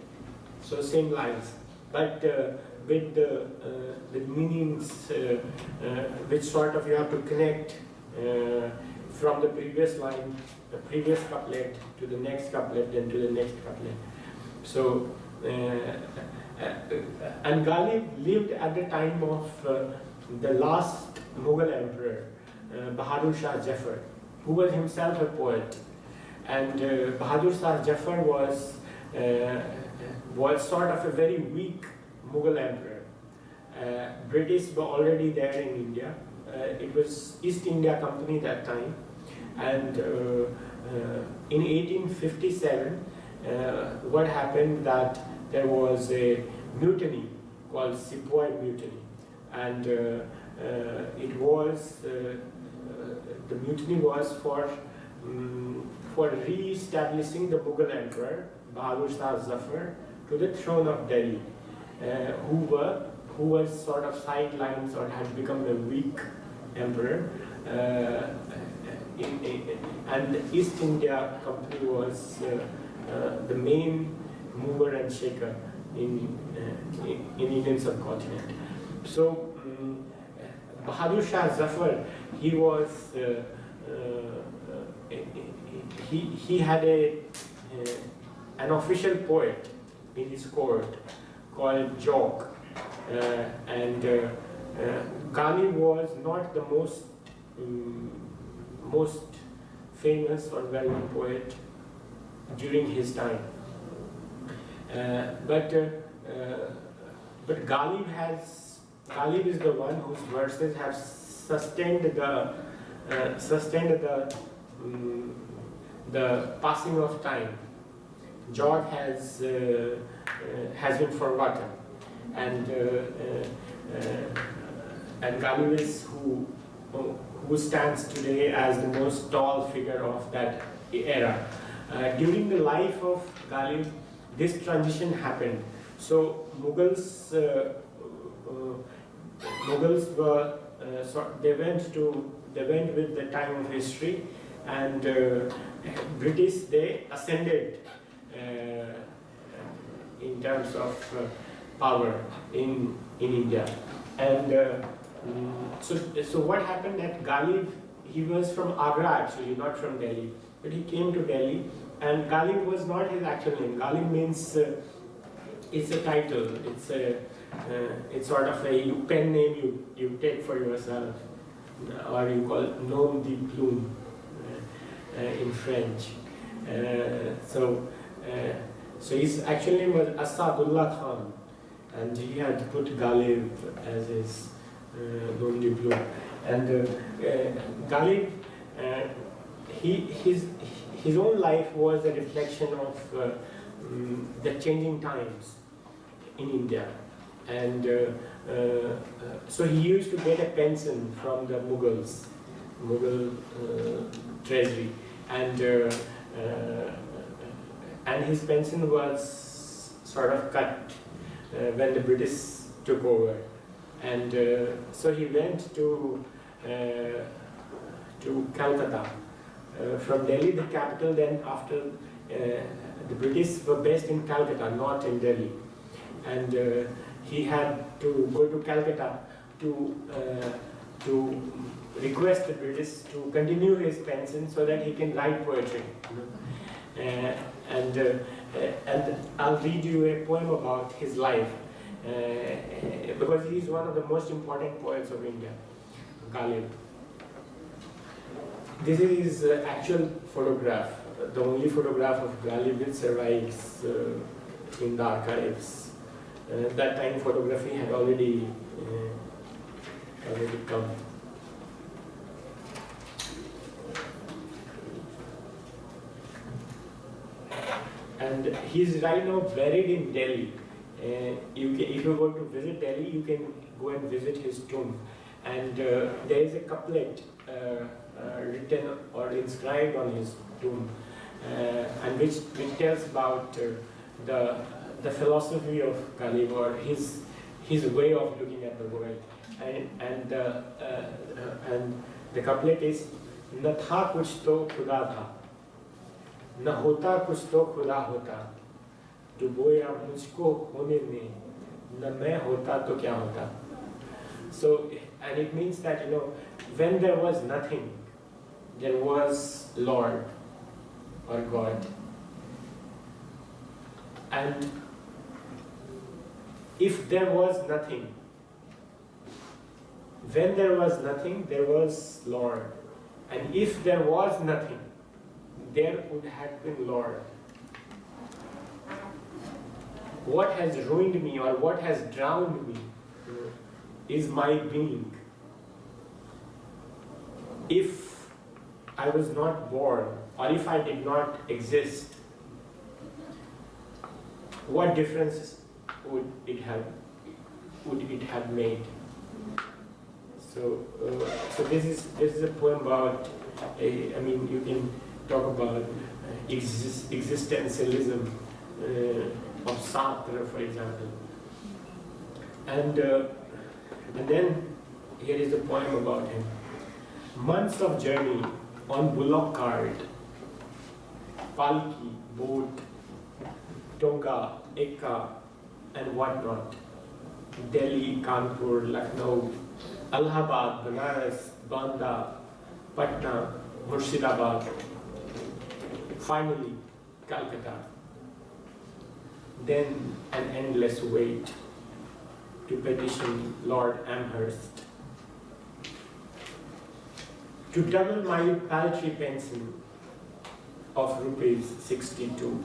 B: so same lines, but with the meanings which sort of you have to connect from the previous line, the previous couplet to the next couplet, then to the next couplet. So and Ghalib lived at the time of the last Mughal emperor, Bahadur Shah Jafar, who was himself a poet. And Bahadur Shah Jafar was sort of a very weak Mughal emperor. British were already there in India. It was East India Company that time. And in 1857, what happened that there was a mutiny called Sepoy Mutiny. And it was, the mutiny was for re-establishing the Mughal emperor, Bahadur Shah Zafar, to the throne of Delhi, who was sort of sidelined or had become a weak emperor. And the East India Company was the main mover and shaker in Indian subcontinent. So Bahadur Shah Zafar, he was he had an official poet in his court called Jog, and Ghalib was not the most famous or well-known poet during his time, but Ghalib is the one whose verses have sustained the passing of time. Jog has been forgotten, and Ghalib is who stands today as the most tall figure of that era. During the life of Ghalib, this transition happened. So Mughals were they went with the time of history, and British, they ascended in terms of power in India. And so what happened that Ghalib, he was from Agra actually, not from Delhi, but he came to Delhi, and Ghalib was not his actual name. Ghalib means it's a title, it's sort of a pen name you take for yourself, or you call nom de plume in French. So his actual name was Asadullah Khan, and he had put Ghalib as his nom de plume. And Ghalib, his own life was a reflection of the changing times in India. And so he used to get a pension from the Mughal treasury, and his pension was sort of cut when the British took over. And so he went to Calcutta. From Delhi, the capital, then after the British were based in Calcutta, not in Delhi. And he had to go to Calcutta to request the British to continue his pension so that he can write poetry. And I'll read you a poem about his life, because he is one of the most important poets of India, Ghalib. This is his actual photograph, the only photograph of Ghalib which survives in the archives. That time photography had already come. And he's right now buried in Delhi. If you go to visit Delhi, you can go and visit his tomb. And there is a couplet written or inscribed on his tomb, and which tells about the philosophy of Ghalib, or his way of looking at the world. And the couplet is, न था कुछ तो खुदा था, न होता कुछ तो खुदा होता, डुबोया मुझको होने में, न मैं होता तो क्या होता. So, and it means that, when there was nothing, there was Lord or God. And if there was nothing, when there was nothing, there was Lord. And if there was nothing, there would have been Lord. What has ruined me or what has drowned me is my being. If I was not born, or if I did not exist, what difference would it have made? So this is a poem about. You can talk about existentialism of Sartre, for example, and then here is a poem about him. Months of journey on bullock cart, palki, boat, tonga, ekka, and whatnot. Delhi, Kanpur, Lucknow, Allahabad, Banaras, Banda, Patna, Murshidabad. Finally, Calcutta. Then an endless wait to petition Lord Amherst to double my paltry pension of rupees 62.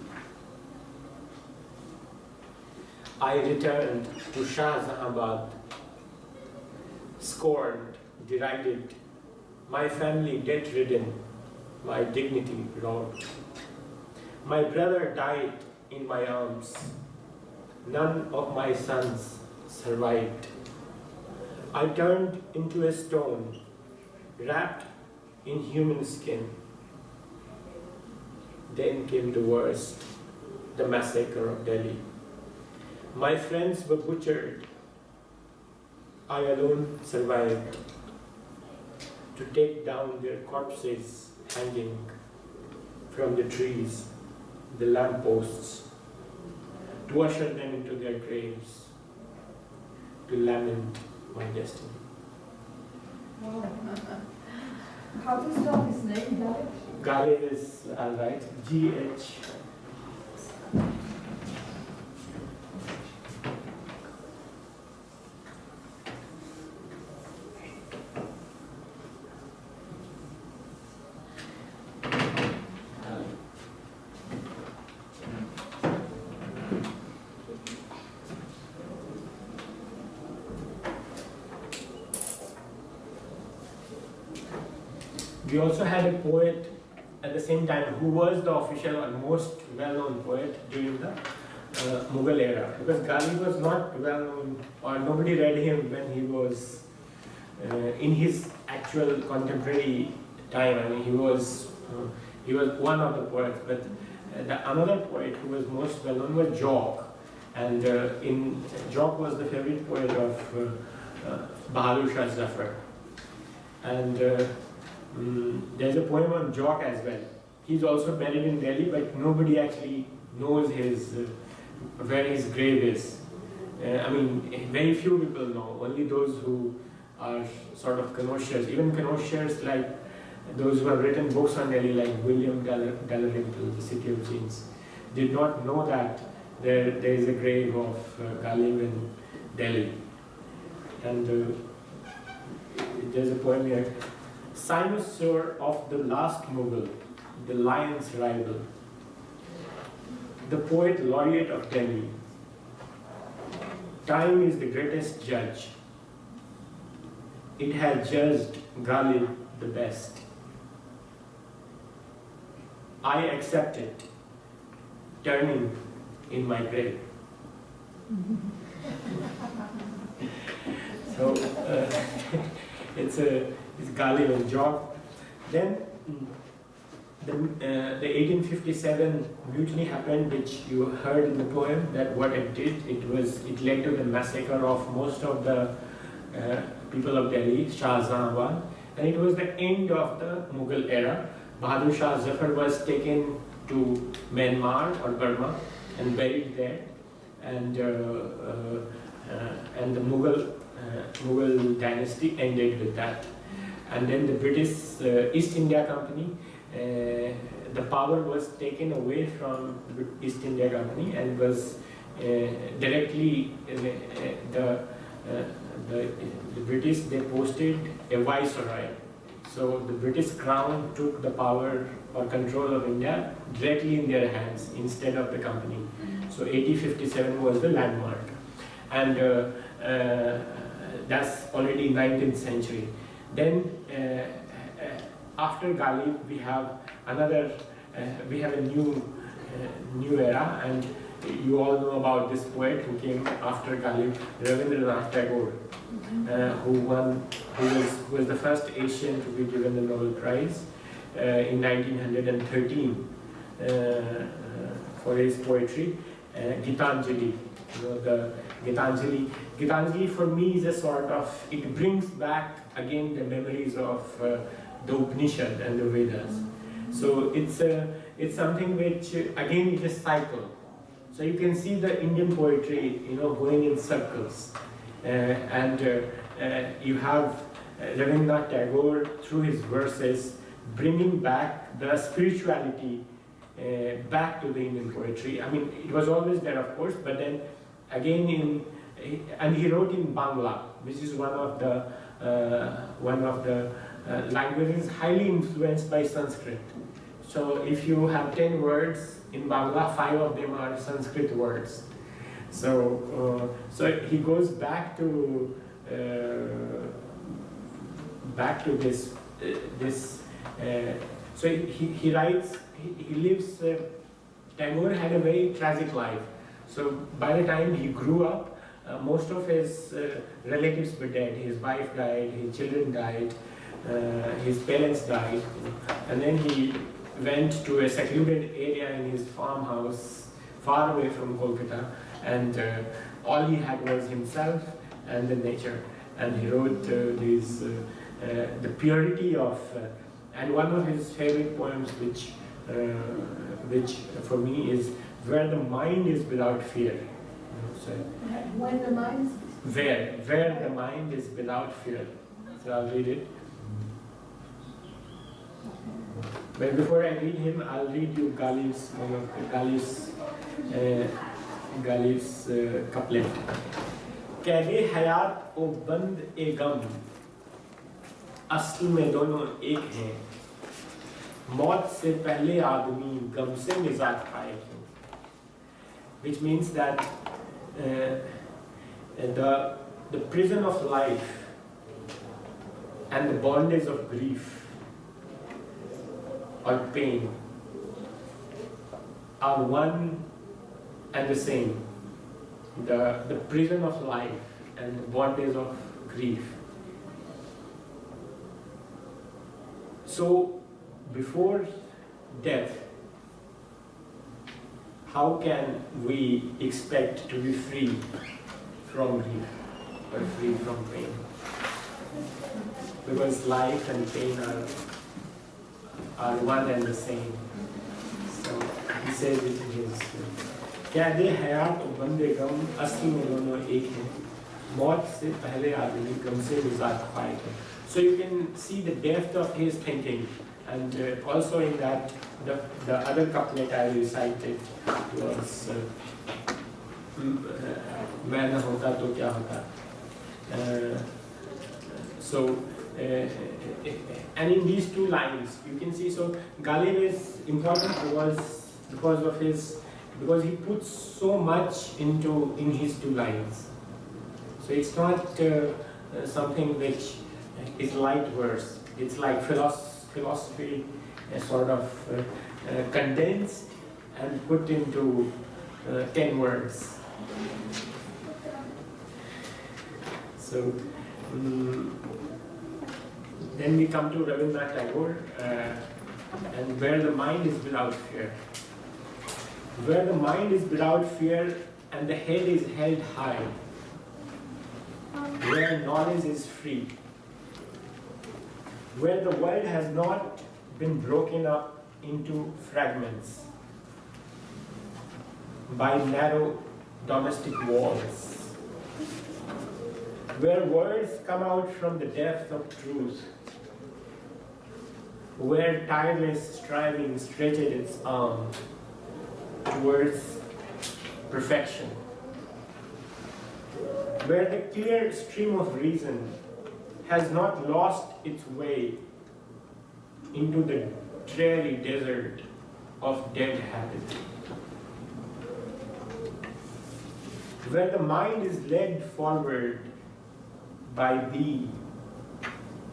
B: I returned to Shahjahanabad, scorned, derided, my family debt-ridden, my dignity robbed. My brother died in my arms. None of my sons survived. I turned into a stone, wrapped in human skin. Then came the worst, the massacre of Delhi. My friends were butchered. I alone survived to take down their corpses hanging from the trees, the lampposts, to usher them into their graves, to lament my destiny.
C: Wow. How do you spell his name, Ghalib?
B: Ghalib is, I'll write, G-H. We also had a poet at the same time, who was the official and most well-known poet during the Mughal era. Because Ghali was not well-known, or nobody read him when he was in his actual contemporary time. I mean, he was one of the poets, but another poet who was most well-known was Jock. And Jock was the favorite poet of Bahadur Shah Zafar. And there's a poem on Jock as well. He's also buried in Delhi, but nobody actually knows where his grave is. I mean, very few people know, only those who are sort of connoisseurs. Even connoisseurs like those who have written books on Delhi, like William Dalrymple, The City of Jeans, did not know that there is a grave of Ghalib in Delhi. And there's a poem here. Cynosure of the last Mughal, the lion's rival, the poet laureate of Delhi. Time is the greatest judge. It has judged Ghalib the best. I accept it, turning in my grave. So it's Ghalib and Jock. Then the 1857 mutiny happened, which you heard in the poem. That what it did, it led to the massacre of most of the people of Delhi, Shah Jahan, and it was the end of the Mughal era. Bahadur Shah Zafar was taken to Myanmar or Burma and buried there, and the Mughal dynasty ended with that. And then the British East India Company, the power was taken away from the East India Company and was directly the British, they posted a viceroy. So the British Crown took the power or control of India directly in their hands instead of the company. So 1857 was the landmark, and that's already 19th century. Then after Ghalib, we have a new era, and you all know about this poet who came after Ghalib, Rabindranath Tagore, who was the first Asian to be given the Nobel Prize in 1913 for his poetry. Gitanjali, the Gitanjali for me is a sort of, it brings back again the memories of the Upanishad and the Vedas. So it's something which again is a cycle. So you can see the Indian poetry, going in circles, and you have Rabindranath Tagore through his verses bringing back the spirituality back to the Indian poetry. I mean, it was always there, of course, but then again and he wrote in Bangla, which is one of the languages highly influenced by Sanskrit. So if you have 10 words in Bangla, 5 of them are Sanskrit words. So he goes back to this. So he writes. He lives. Tagore had a very tragic life. So by the time he grew up, most of his relatives were dead. His wife died. His children died. His parents died, and then he went to a secluded area in his farmhouse, far away from Kolkata, and all he had was himself and the nature. And he wrote the purity of, and one of his favorite poems, which for me is where the mind is without fear. So,
C: when the mind is
B: where the mind is without fear. So I'll read it. But before I read him, I'll read you Ghalib's couplet. कैदे हयात ओ बंद ए गम, असल में दोनों एक हैं. मौत से पहले आदमी गम से निजात पाए क्यों? Which means that the prison of life and the bondage of grief or pain are one and the same. The prison of life and the bondage of grief. So, before death, how can we expect to be free from grief or free from pain? Because life and pain are one and the same. So he says it in his क्या दे हयात और बंदे गम असली में दोनों एक हैं मौत से पहले आदमी गम से गुजार पाए थे. So you can see the depth of his thinking, and also in that the other couplet I recited was मैं न होता तो क्या होता. So and in these two lines you can see, so Ghalib is important because he puts so much in his two lines. So it's not something which is light verse. It's like philosophy sort of condensed and put into 10 words. So then we come to Rabindranath Tagore, and where the mind is without fear. Where the mind is without fear and the head is held high. Where knowledge is free. Where the world has not been broken up into fragments by narrow domestic walls. Where words come out from the depth of truth. Where tireless striving stretched its arm towards perfection. Where the clear stream of reason has not lost its way into the dreary desert of dead habit. Where the mind is led forward by thee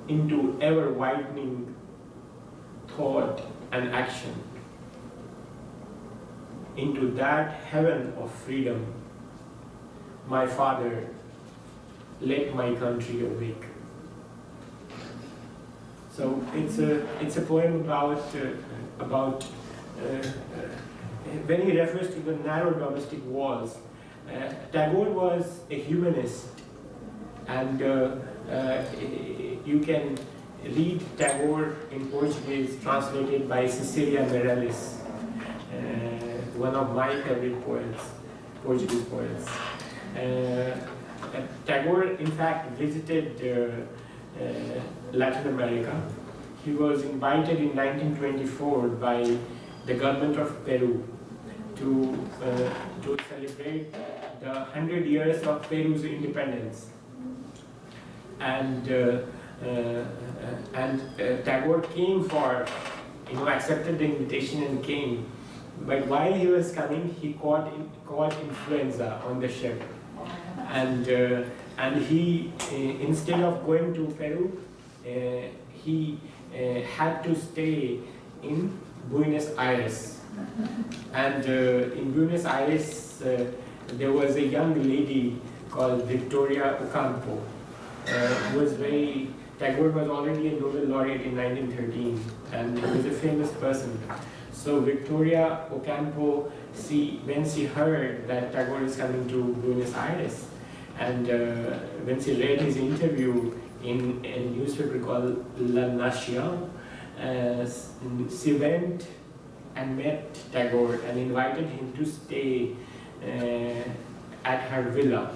B: into ever-widening thought and action, into that heaven of freedom, my Father, let my country awake. So it's a poem about when he refers to the narrow domestic walls. Tagore was a humanist, and you can read Tagore in Portuguese, translated by Cecilia Meirelles, one of my favorite poets, Portuguese poets. Tagore, in fact, visited Latin America. He was invited in 1924 by the government of Peru to celebrate the 100 years of Peru's independence. And Tagore came accepted the invitation and came. But while he was coming, he caught influenza on the ship, and he instead of going to Peru, he had to stay in Buenos Aires. And in Buenos Aires, there was a young lady called Victoria Ocampo, who was Tagore was already a Nobel laureate in 1913, and he was a famous person. So Victoria Ocampo, when she heard that Tagore is coming to Buenos Aires, and when she read his interview in a newspaper called La Nación, she went and met Tagore and invited him to stay at her villa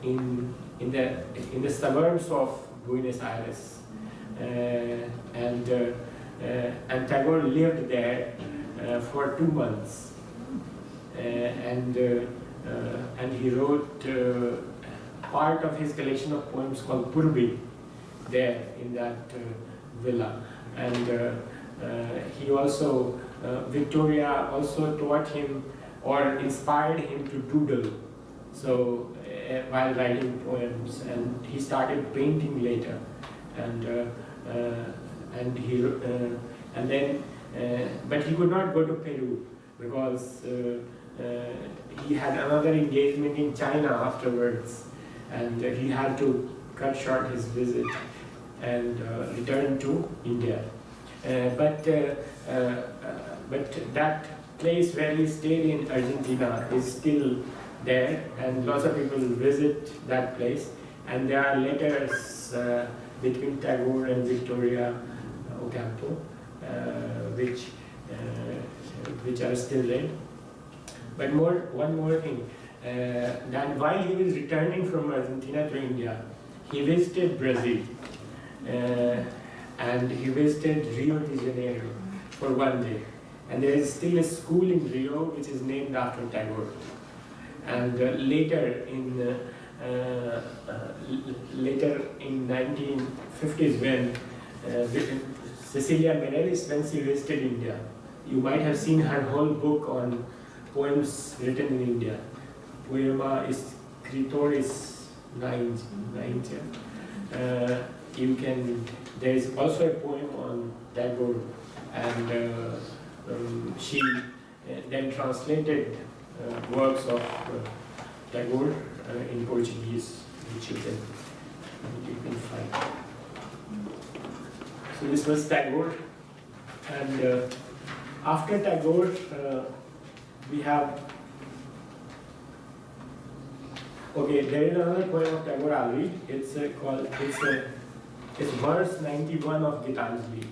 B: in the suburbs of Buenos Aires, and Tagore lived there for 2 months, and he wrote part of his collection of poems called Purbi there in that villa. And he also, Victoria also taught him or inspired him to doodle. So while writing poems, and he started painting later, and And then, but he could not go to Peru because he had another engagement in China afterwards, and he had to cut short his visit and return to India. But that place where he stayed in Argentina is still there, and lots of people visit that place. And there are letters between Tagore and Victoria Ocampo, which are still read. But one more thing, that while he was returning from Argentina to India, he visited Brazil, and he visited Rio de Janeiro for one day. And there is still a school in Rio which is named after Tagore. And later in 1950s, when Cecilia Meirelles, when she visited India, you might have seen her whole book on poems written in India. Poema Escritores Naindia. There is also a poem on Tagore, and she then translated works of Tagore in Portuguese, which you can find. So this was Tagore, and after Tagore, we have. Okay, there is another poem of Tagore I'll read. It's verse 91 of Gitanjali.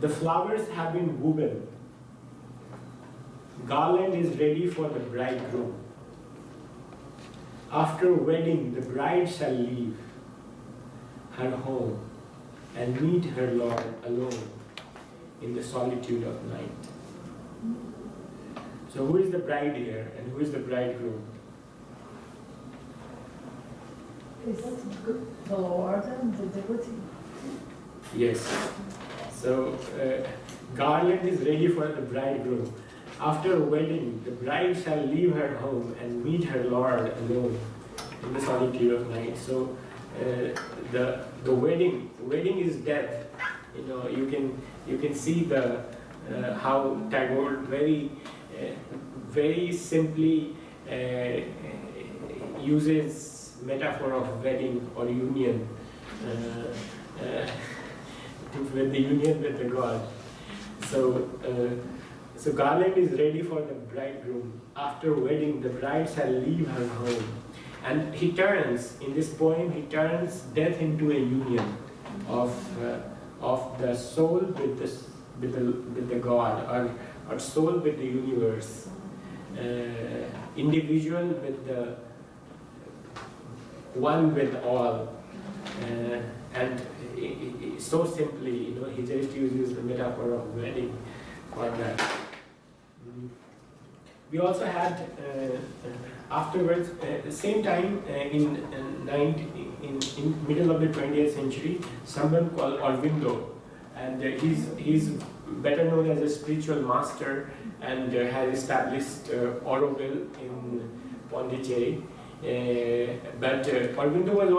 B: The flowers have been woven. Garland is ready for the bridegroom. After wedding, the bride shall leave her home and meet her Lord alone in the solitude of night. So who is the bride here and who is the bridegroom?
C: Is the Lord and the devotee?
B: Yes. So Garland is ready for the bridegroom. After wedding, the bride shall leave her home and meet her Lord alone in the solitude of night. So the wedding is death. You know, you can see the how Tagore very simply uses metaphor of wedding or union with the union with the God. So Garland is ready for the bridegroom. After wedding, the bride shall leave her home. And he turns, in this poem, he turns death into a union of the soul with the God, or soul with the universe, individual with the one with all. And so simply, you know, he just uses the metaphor of wedding for that. We also had afterwards, the same time in middle of the 20th century, someone called Aurobindo, and he's better known as a spiritual master and has established Auroville in Pondicherry. But Aurobindo was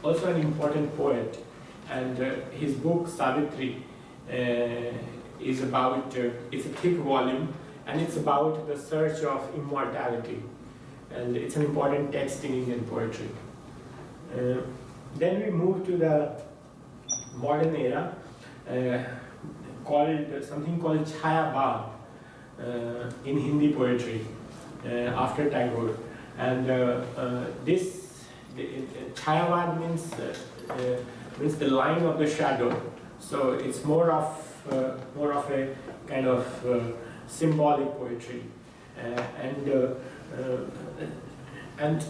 B: also an important poet, and his book Savitri is about, it's a thick volume, and it's about the search of immortality, and it's an important text in Indian poetry. Then we move to the modern era, something called Chayabad in Hindi poetry after Tagore, and Chayabad means the line of the shadow. So it's more of a kind of symbolic poetry, and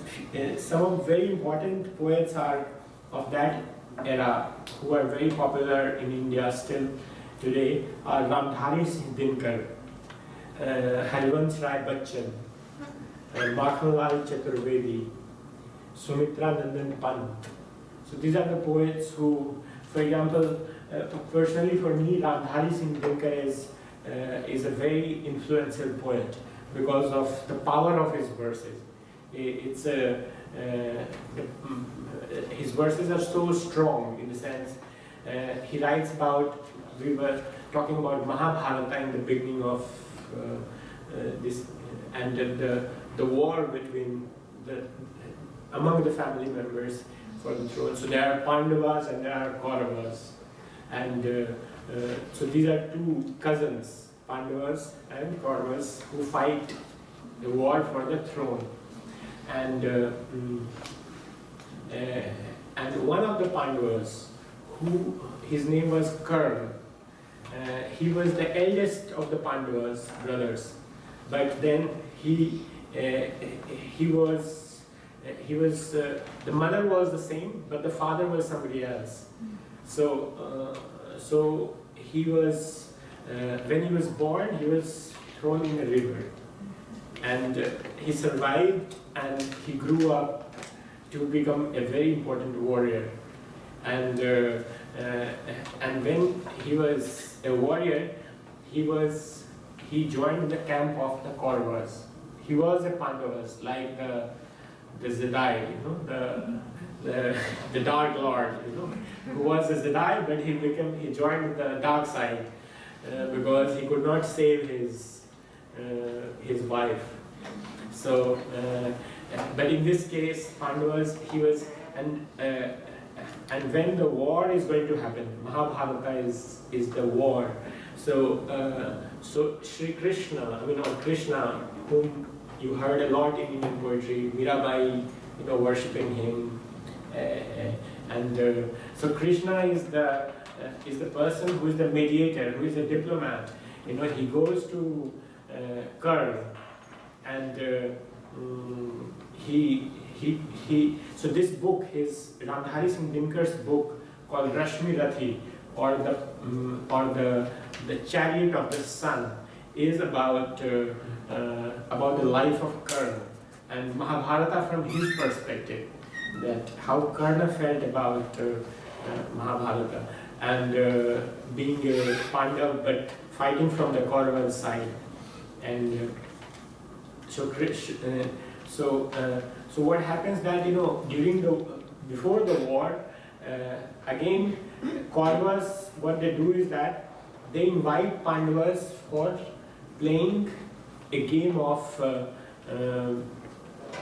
B: some very important poets are of that era who are very popular in India still today are Ramdhari Singh Dinkar, Harivansh Rai Bachchan, Makhanlal Chaturvedi, Sumitra Nandan Pant. So these are the poets who, for example, personally for me, Ramdhari Singh Dinkar is a very influential poet because of the power of his verses. His verses are so strong in the sense he writes about we were talking about Mahabharata in the beginning of this, and the war between among the family members for the throne. So there are Pandavas and there are Kauravas, and so these are two cousins, Pandavas and Kauravas, who fight the war for the throne. And one of the Pandavas, who his name was Karna, he was the eldest of the Pandavas brothers, but then he was the mother was the same, but the father was somebody else. So he was when he was born, he was thrown in a river, and he survived, and he grew up to become a very important warrior. And when he was a warrior, he joined the camp of the Kauravas. He was a Pandavas, like the Zedai, the Dark Lord, who was a Zedai, but he joined the dark side because he could not save his wife. So, but in this case, Pandavas, he was, and when the war is going to happen, Mahabharata is the war. So Sri Krishna, or Krishna, whom you heard a lot in Indian poetry, Mirabai, worshipping him, so Krishna is the person who is the mediator, who is a diplomat. He goes to Karna, and so this book, his Ramdhari Singh Dinkar's book called Rashmi Rathi, or the Chariot of the Sun, is about the life of Karna and Mahabharata from his perspective, that how Karna felt about Mahabharata, and being a Pandav but fighting from the Kaurava side. And so what happens that before the war, again Kauravas, what they do is that they invite Pandavas for playing a game of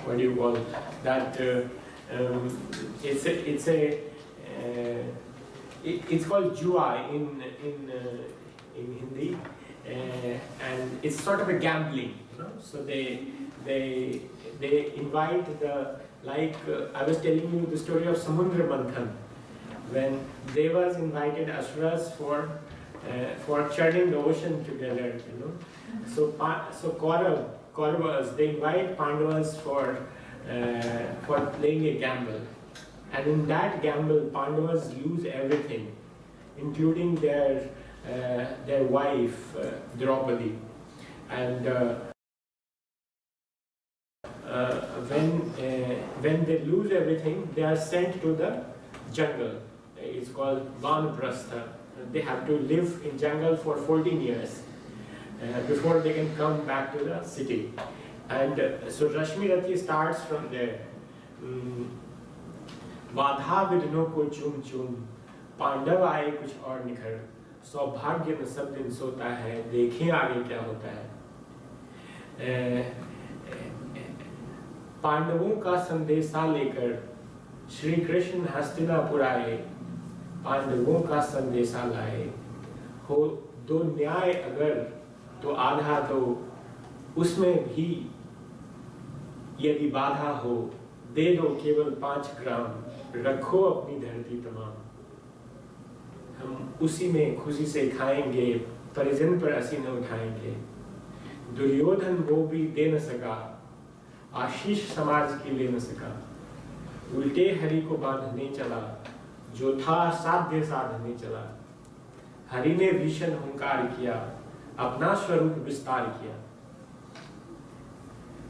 B: what do you call that? It's called jua in Hindi, and it's sort of a gambling. So they invite I was telling you the story of Samudra Manthan, when Devas invited Asuras for churning the ocean together. So Kauravas, they invite Pandavas for playing a gamble, and in that gamble, Pandavas lose everything, including their wife Draupadi, and when they lose everything, they are sent to the jungle. It's called Vanaprastha. They have to live in jungle for 14 years before they can come back to the city. And so Rashmi Rathi starts from there. बाधा विघ्नों को चूम चूम पांडव आए कुछ और निखर सौभाग्य में सब दिन सोता है देखें आगे क्या होता है. पांडवों का संदेशा लेकर श्री कृष्ण हस्तिनापुर आए, पांडवों का संदेशा लाए, हो दो न्याय अगर तो आधा दो, उसमें भी यदि बाधा हो दे दो केवल 5 ग्राम, रखो अपनी धरती तमाम. हम उसी में खुशी से खाएंगे, परिजन पर असी न उठाएंगे. दुर्योधन वो भी दे न सका, आशीष समाज की ले न सका. उल्टे हरि को बांधने चला, जो था साध्य साधने चला. हरि ने भीषण हुंकार किया, अपना स्वरूप विस्तार किया.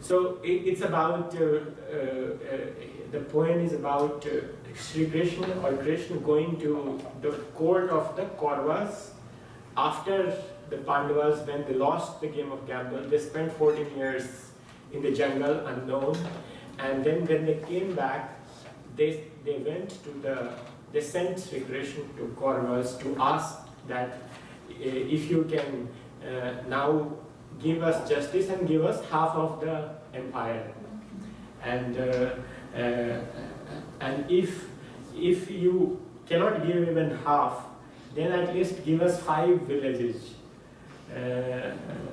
B: So it's about the poem is about Sri Krishna or Krishna going to the court of the Kauravas after the Pandavas, when they lost the game of gamble. They spent 14 years in the jungle unknown, and then when they came back, they sent Sri Krishna to Kauravas to ask that if you can now give us justice and give us half of the empire, and if you cannot give even half, then at least give us 5 villages,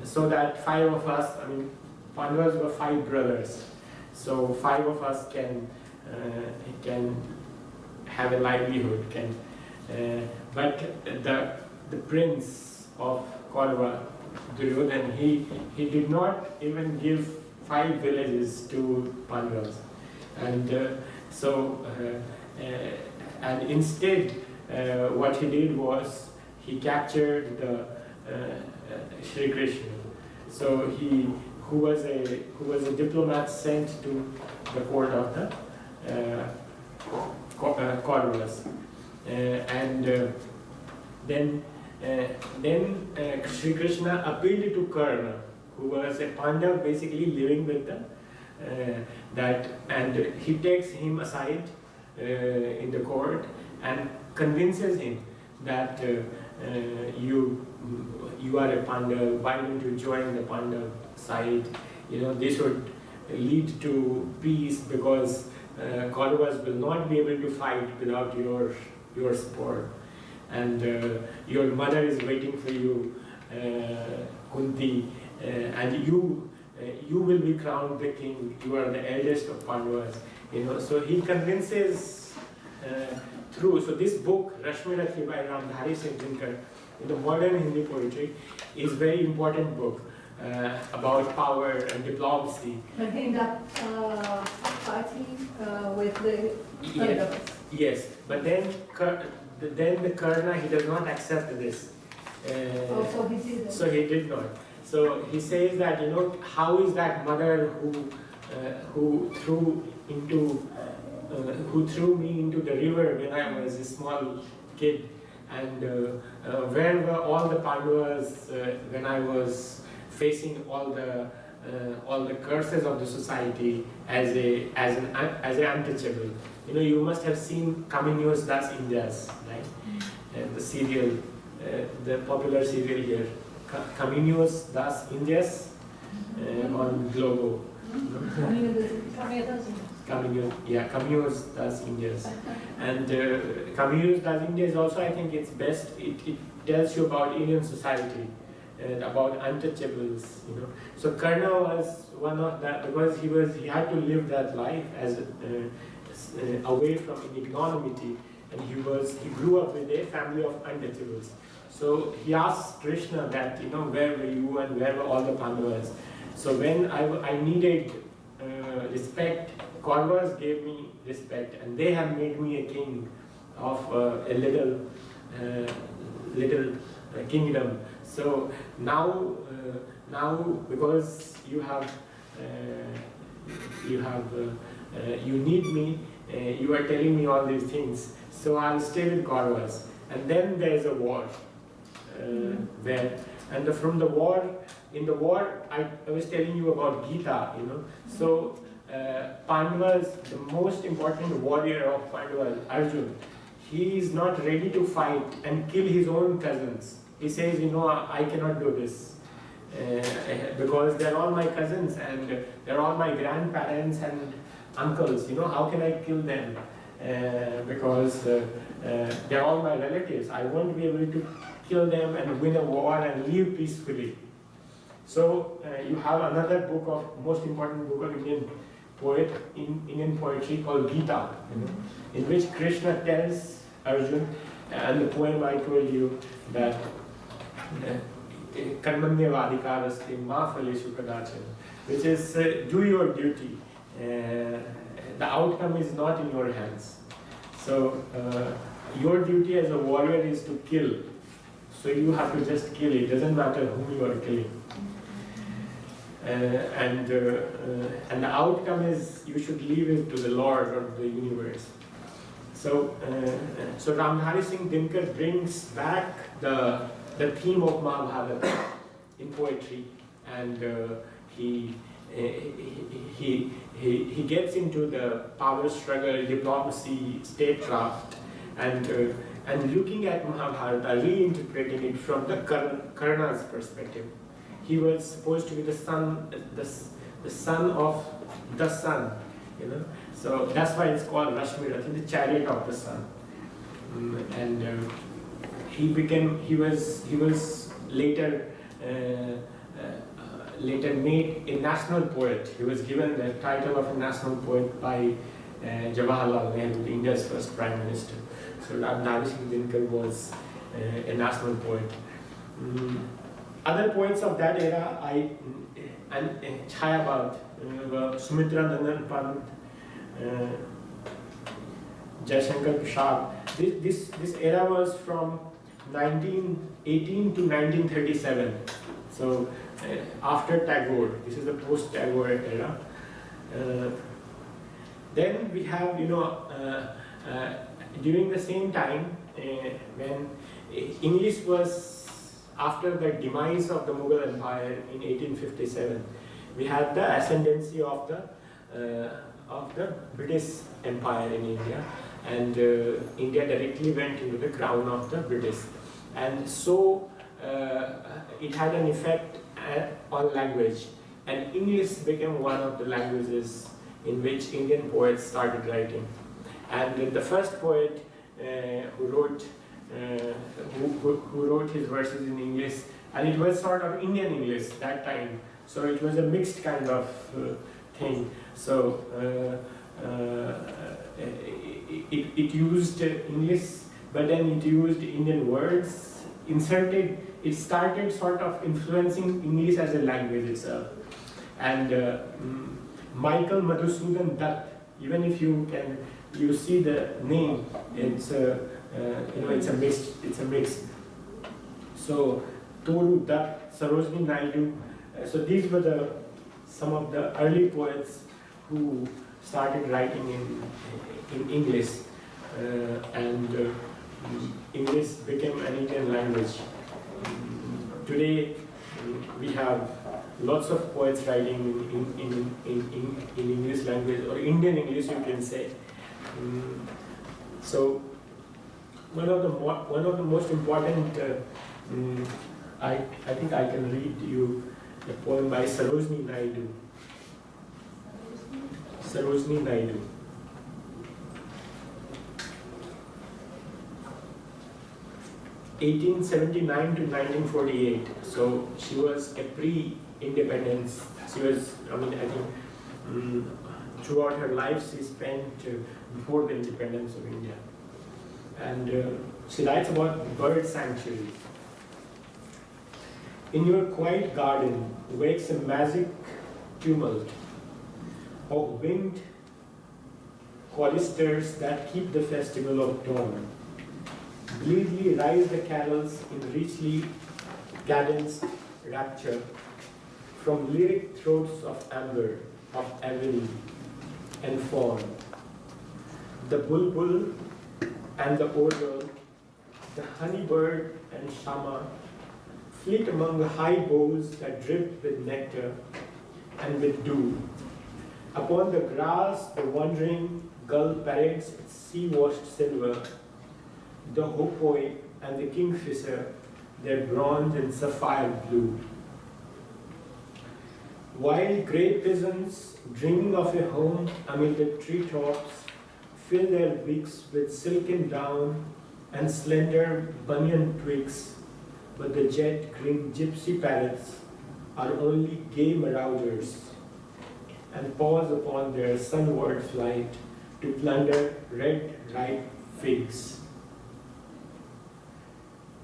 B: so that 5 of us, I mean, Pandavas were 5 brothers, so 5 of us can have a livelihood. But the prince of Kaurava, Duryodhana, he did not even give 5 villages to Pandavas, and and instead what he did was he captured the Shri Krishna. So who was a diplomat sent to the court of the Kauravas, and then Shri Krishna appealed to Karna, who was a Pandav basically living with that, and he takes him aside in the court and convinces him that you are a Pandav, why don't you join the Pandav side? This would lead to peace, because Kauravas will not be able to fight without your support, and your mother is waiting for you, Kunti, and you will be crowned the king. You are the eldest of Pandavas. So he convinces through. So this book, Rashmi Rakhi by Ramdhari Singh Dinkar, in the modern Hindi poetry, is very important book about power and diplomacy.
C: But in that party with the
B: Yes, yes. But then the Karna, he does not accept this.
C: Also he did.
B: So he did not. So he says that, how is that mother who threw me into the river when I was a small kid, and where were all the Pandavas when I was facing all the curses of the society as an untouchable. You must have seen Kaminios Das Indias, right? The serial, the popular serial here, Kaminios Das Indias on Globo. Kaminios Das Indias. And Kaminios Das Indias also, I think it's best, it tells you about Indian society and about untouchables, So Karna was one of that, because he had to live that life as away from ignominy, and he grew up with a family of untouchables. So he asked Krishna that, where were you and where were all the Pandavas? So when I needed respect, Kauravas gave me respect, and they have made me a king of a little kingdom. So now because you need me, you are telling me all these things. So I'll stay with Kauravas, and then there's a war there, and in the war, I was telling you about Gita, So Pandavas, the most important warrior of Pandavas, Arjuna, he is not ready to fight and kill his own cousins. He says, I cannot do this because they're all my cousins and they're all my grandparents and uncles. How can I kill them? Because they're all my relatives. I won't be able to kill them and win a war and live peacefully. So you have another most important book of Indian poetry called Gita, in which Krishna tells Arjuna, and the poem I told you, that Karmanyavadikaraste ma phaleshu kadachana, which is do your duty. The outcome is not in your hands. So your duty as a warrior is to kill. So you have to just kill. It doesn't matter whom you are killing. And the outcome is you should leave it to the Lord of the universe. So Ramdhari Singh Dinkar brings back the theme of Mahabharata in poetry, and he gets into the power struggle, diplomacy, statecraft, and and looking at Mahabharata, reinterpreting it from the Karna's perspective. He was supposed to be the son of the sun, you know. So that's why it's called Rashmirathi, the chariot of the sun. And he was later made a national poet. He was given the title of a national poet by Jawaharlal Nehru, India's first prime minister. So Nari Singh Dinkar was a national poet. Other poets of that era, Chayabad, Sumitra Nandan Pant, Jaishankar Prasad. This era was from 1918 to 1937. So after Tagore, this is the post-Tagore era. Then we have, during the same time when English was, after the demise of the Mughal Empire in 1857, we had the ascendancy of the British Empire in India, and India directly went into the crown of the British, and so it had an effect on language, and English became one of the languages in which Indian poets started writing. And the first poet who wrote his verses in English, and it was sort of Indian English that time, so it was a mixed kind of thing. So it used English, but then it used Indian words inserted. It started sort of influencing English as a language itself. And Michael Madhusudan Dutt, even if you see the name, it's a mix. So Toru Dutt, Sarojini Naidu. So these were some of the early poets who started writing in English, and English became an Indian language. Today we have lots of poets writing in English language, or Indian English, you can say. So one of the most important, I think I can read you a poem by Sarojini Naidu. Sarojini Naidu. (1879 to 1948). So she was a pre-independence. She was, I think, throughout her life she spent before the independence of India. And she writes about bird sanctuaries. In your quiet garden wakes a magic tumult of winged choristers that keep the festival of dawn. Bleedly rise the carols in richly cadenced rapture from lyric throats of amber, of ebony and fawn. The bulbul and the oriole, the honeybird and shama flit among the high boughs that drip with nectar and with dew. Upon the grass the wandering gull parades its sea-washed silver, the hopoi and the kingfisher their bronze and sapphire blue. While grey pigeons, dreaming of a home amid the treetops, fill their beaks with silken down and slender banyan twigs, but the jet-green gypsy parrots are only gay marauders and pause upon their sunward flight to plunder red ripe figs.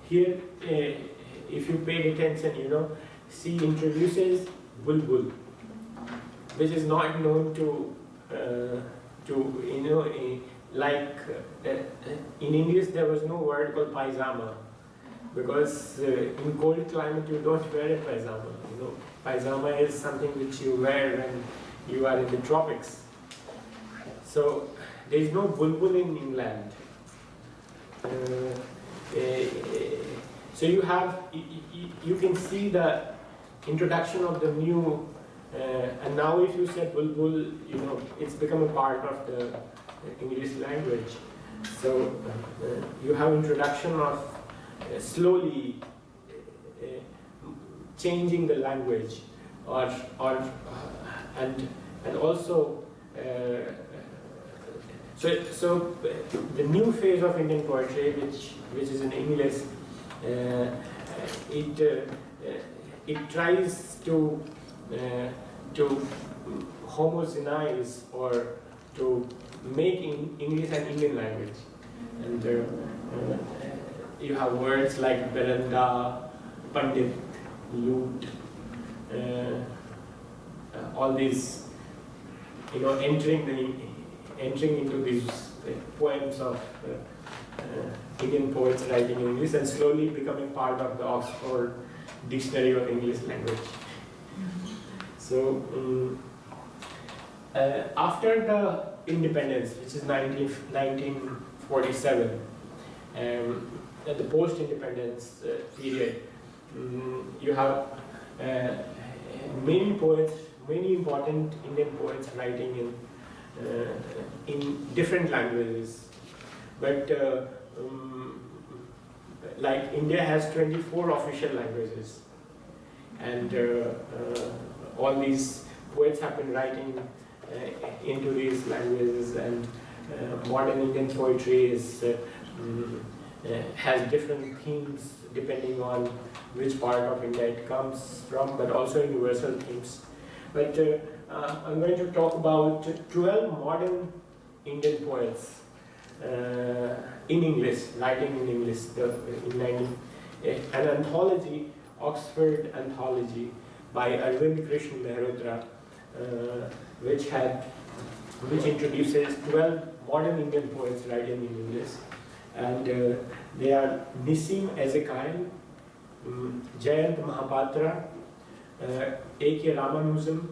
B: Here, if you paid attention, she introduces bulbul, which is not known in English there was no word called paisama, because in cold climate you don't wear a paisama. Paisama is something which you wear when you are in the tropics. So there is no bulbul in England. So you can see the introduction of the new, and now if you say bulbul, it's become a part of the English language. So you have introduction of slowly changing the language, and also so the new phase of Indian poetry, which is in English, it tries to homogenize or to make English an Indian language, and you have words like Beranda, Pandit, Lute, all these, entering into these poems of Indian poets writing in English and slowly becoming part of the Oxford Dictionary of English Language. So after the independence, which is 1947, at the post-independence period, you have many poets, many important Indian poets writing in different languages. But like India has 24 official languages, and all these poets have been writing into these languages, and modern Indian poetry has different themes depending on which part of India it comes from, but also universal themes. But I'm going to talk about 12 modern Indian poets in English, writing in English, an anthology, Oxford Anthology by Arvind Krishna Mehrotra, which introduces 12 modern Indian poets writing in English, and they are Nissim Ezekiel, Jayant Mahapatra, A.K. Ramanujam,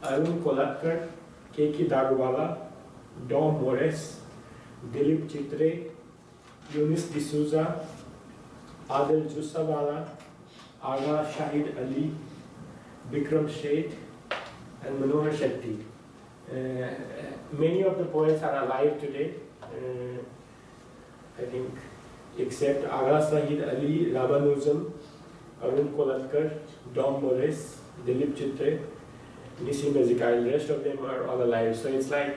B: Arun Kolatkar, K.K. Daruwala, Dom Morris, Dilip Chitre, Yunus D'Souza, Adil Jusawala, Agha Shahid Ali, Bikram Sheth, and Manohar Shetty. Many of the poets are alive today, I think, except Agha Shahid Ali, Ramanujam, Arun Kolatkar, Dom Morris, Dilip Chitre, Nissim Ezekiel. The rest of them are all alive. So it's like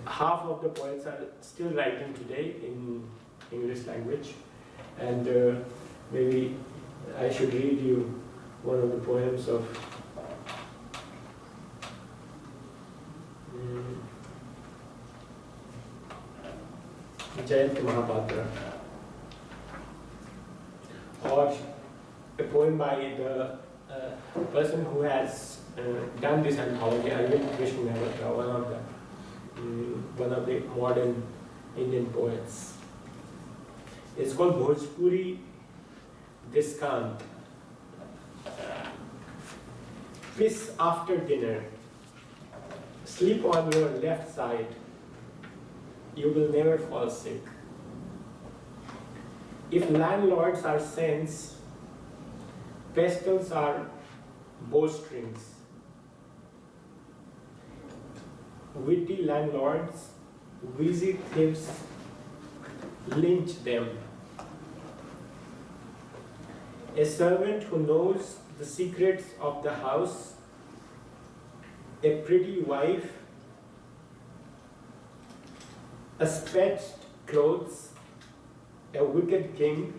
B: half of the poets are still writing today in English language. And maybe I should read you one of the poems of Jayant Mahapatra, or a poem by the person who has done this anthology, Arvind Krishna Mehrotra, one of the modern Indian poets. It's called Bhojpuri Diskant. Piss after dinner. Sleep on your left side. You will never fall sick. If landlords are saints, pestles are bowstrings. Witty landlords, wheezy thieves, lynch them. A servant who knows the secrets of the house, a pretty wife, a patched clothes, a wicked king,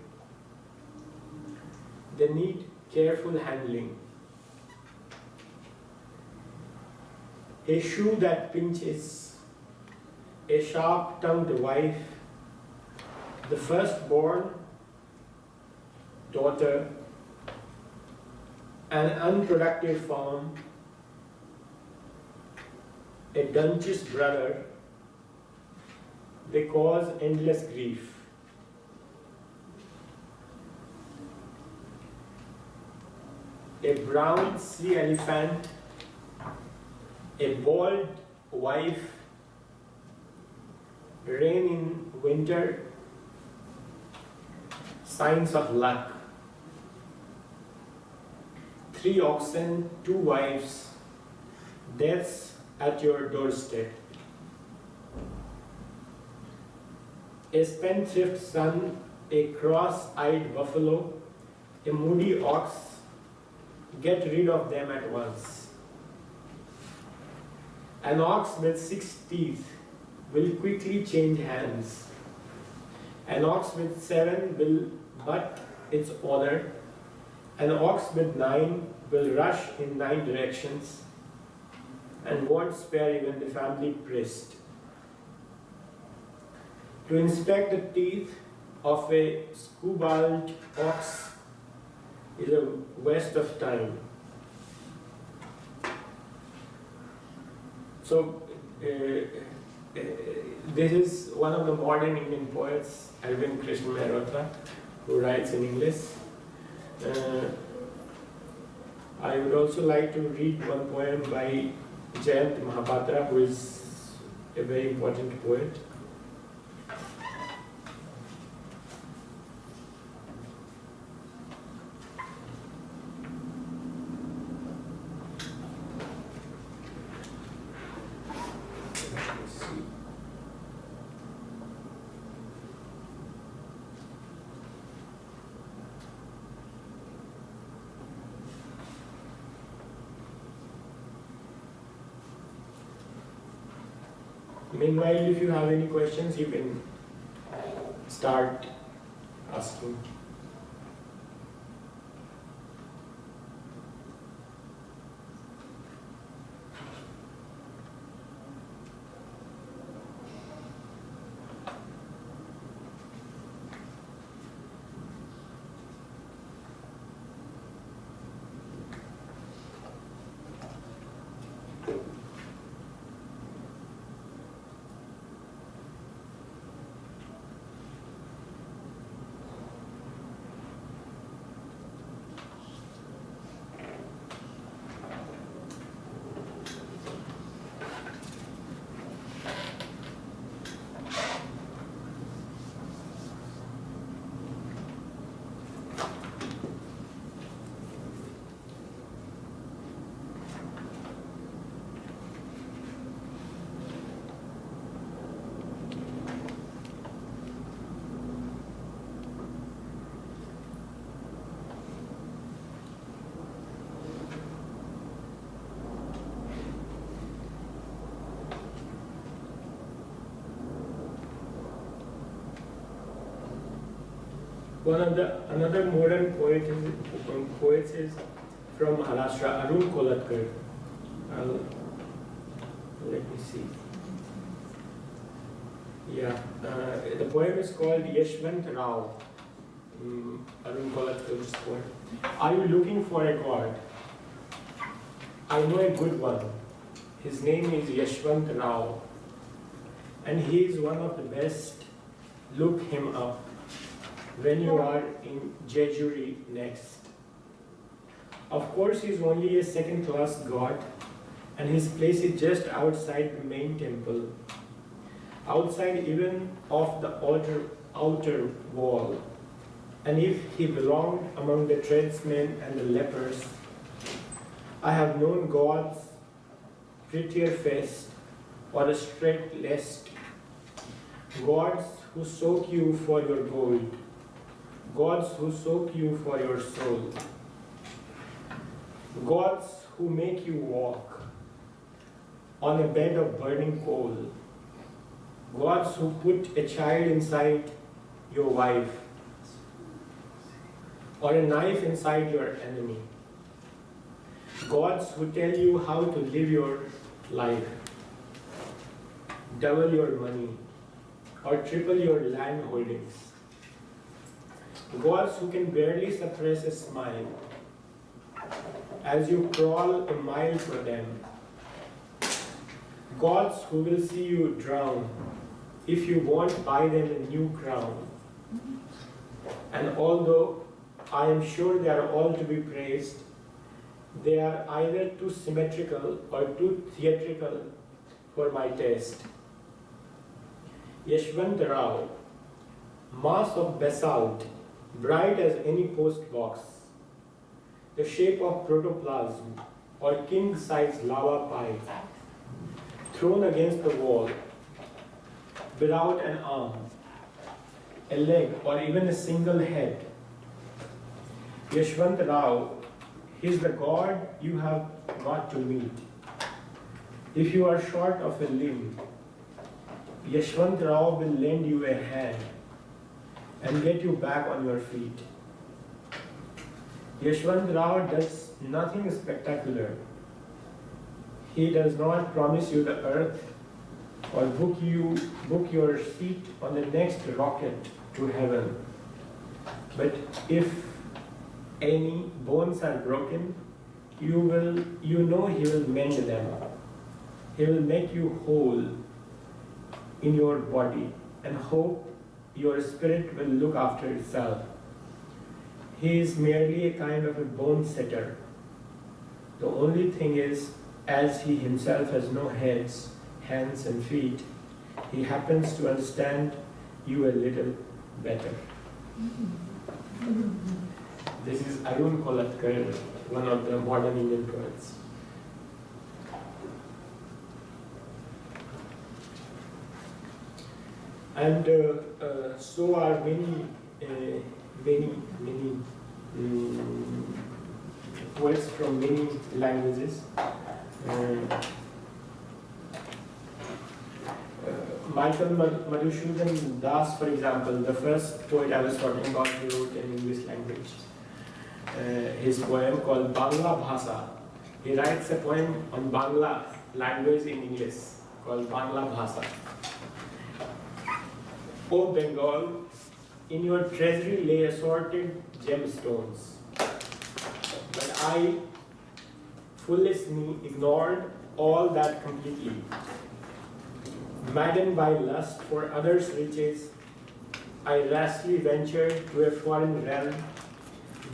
B: they need careful handling. A shoe that pinches, a sharp-tongued wife, the firstborn daughter, an unproductive farm, a dungeous brother, they cause endless grief. A brown sea elephant, a bald wife, rain in winter, signs of luck. 3 oxen, 2 wives, deaths at your doorstep. a spendthrift son, a cross-eyed buffalo, a moody ox, get rid of them at once. An ox with 6 teeth will quickly change hands. An ox with 7 will butt its owner. An ox with 9 will rush in 9 directions and won't spare even the family priest. To inspect the teeth of a skewbald ox is a waste of time. So, this is one of the modern Indian poets, Arvind Krishna Mehrotra, who writes in English. I would also like to read one poem by Jayant Mahapatra, who is a very important poet. Meanwhile, if you have any questions, you can start asking. Another modern poet is from Maharashtra, Arun Kolatkar. Let me see. Yeah, the poem is called Yashwant Rao. Arun Kolatkar's poem. Are you looking for a god? I know a good one. His name is Yashwant Rao, and he is one of the best. Look him up when you are in Jejuri next. Of course, he is only a second-class god, and his place is just outside the main temple, outside even of the outer wall. And if he belonged among the tradesmen and the lepers, I have known gods prettier faced or straight-laced, gods who soak you for your gold, gods who soak you for your soul, gods who make you walk on a bed of burning coal, gods who put a child inside your wife or a knife inside your enemy, gods who tell you how to live your life, double your money or triple your land holdings, gods who can barely suppress a smile as you crawl a mile for them, gods who will see you drown if you won't buy them a new crown. And although I am sure they are all to be praised, they are either too symmetrical or too theatrical for my taste. Yashwant Rao, mass of basalt, bright as any post box, the shape of protoplasm or king-size lava pipe, thrown against the wall, without an arm, a leg, or even a single head. Yashwant Rao is the God you have got to meet. If you are short of a limb, Yashwant Rao will lend you a hand and get you back on your feet. Yashwant Rao does nothing spectacular. He does not promise you the earth or book your seat on the next rocket to heaven. But if any bones are broken, you know he will mend them. He will make you whole in your body and hope your spirit will look after itself. He is merely a kind of a bone setter. The only thing is, as he himself has no heads, hands and feet, he happens to understand you a little better. This is Arun Kolatkar, one of the modern Indian poets. And so are many poets from many languages. Michael Madhusoodan Das, for example, the first poet I was talking about, he wrote in English language. His poem called Bangla Bhasa. He writes a poem on Bangla language in English called Bangla Bhasa. O Bengal, in your treasury lay assorted gemstones. But I, foolish me, ignored all that completely. Maddened by lust for others' riches, I rashly ventured to a foreign realm,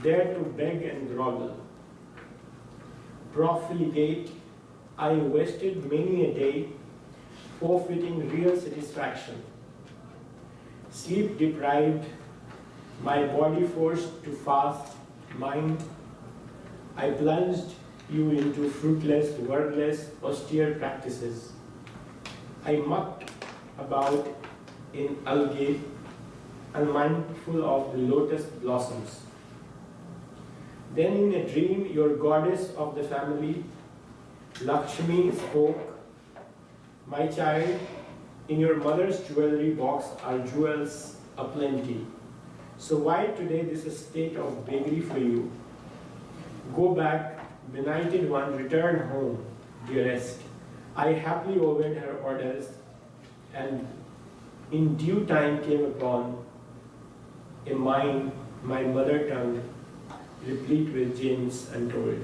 B: there to beg and grovel. Profligate, I wasted many a day, forfeiting real satisfaction. Sleep deprived, my body forced to fast, mind, I plunged you into fruitless, wordless, austere practices. I mucked about in algae, unmindful of the lotus blossoms. Then in a dream, your goddess of the family, Lakshmi, spoke, my child, in your mother's jewelry box are jewels aplenty. So why today this state of beggary for you? Go back, benighted one, return home, dearest. I happily obeyed her orders, and in due time came upon a mind, my mother tongue, replete with gems untold.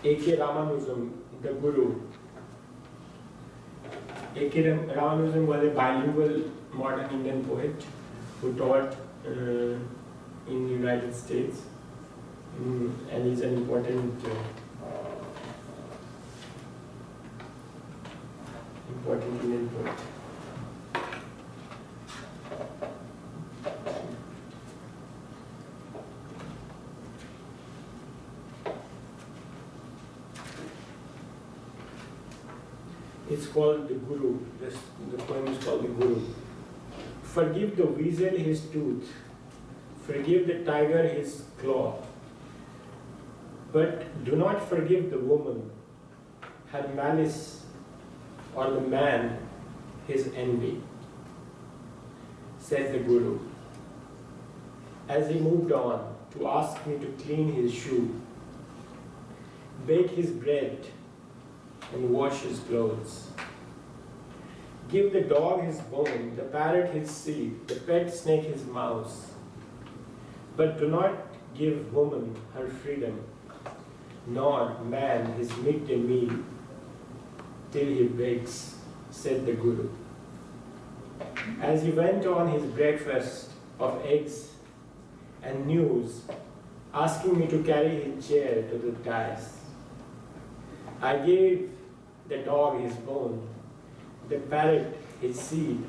B: A.K. Ramanujan, the Guru. A.K. Ramanujan was a bilingual modern Indian poet who taught in the United States, and is an important Indian poet. It's called the Guru. The poem is called the Guru. Forgive the weasel his tooth, forgive the tiger his claw, but do not forgive the woman her malice or the man his envy, said the Guru, as he moved on to ask me to clean his shoe, bake his bread, and wash his clothes. Give the dog his bone, the parrot his seed, the pet snake his mouse. But do not give woman her freedom, nor man his midday meal, till he begs, said the Guru. As he went on his breakfast of eggs and news, asking me to carry his chair to the dais, I gave the dog his bone, the parrot his seed,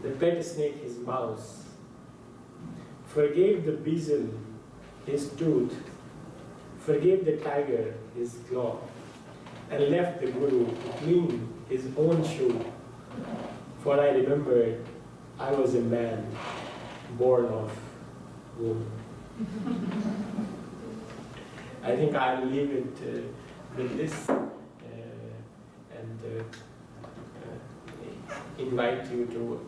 B: the pet snake his mouse, forgave the weasel his tooth, forgave the tiger his claw, and left the Guru to clean his own shoe. For I remembered I was a man born of woman. I think I'll leave it with this and invite you to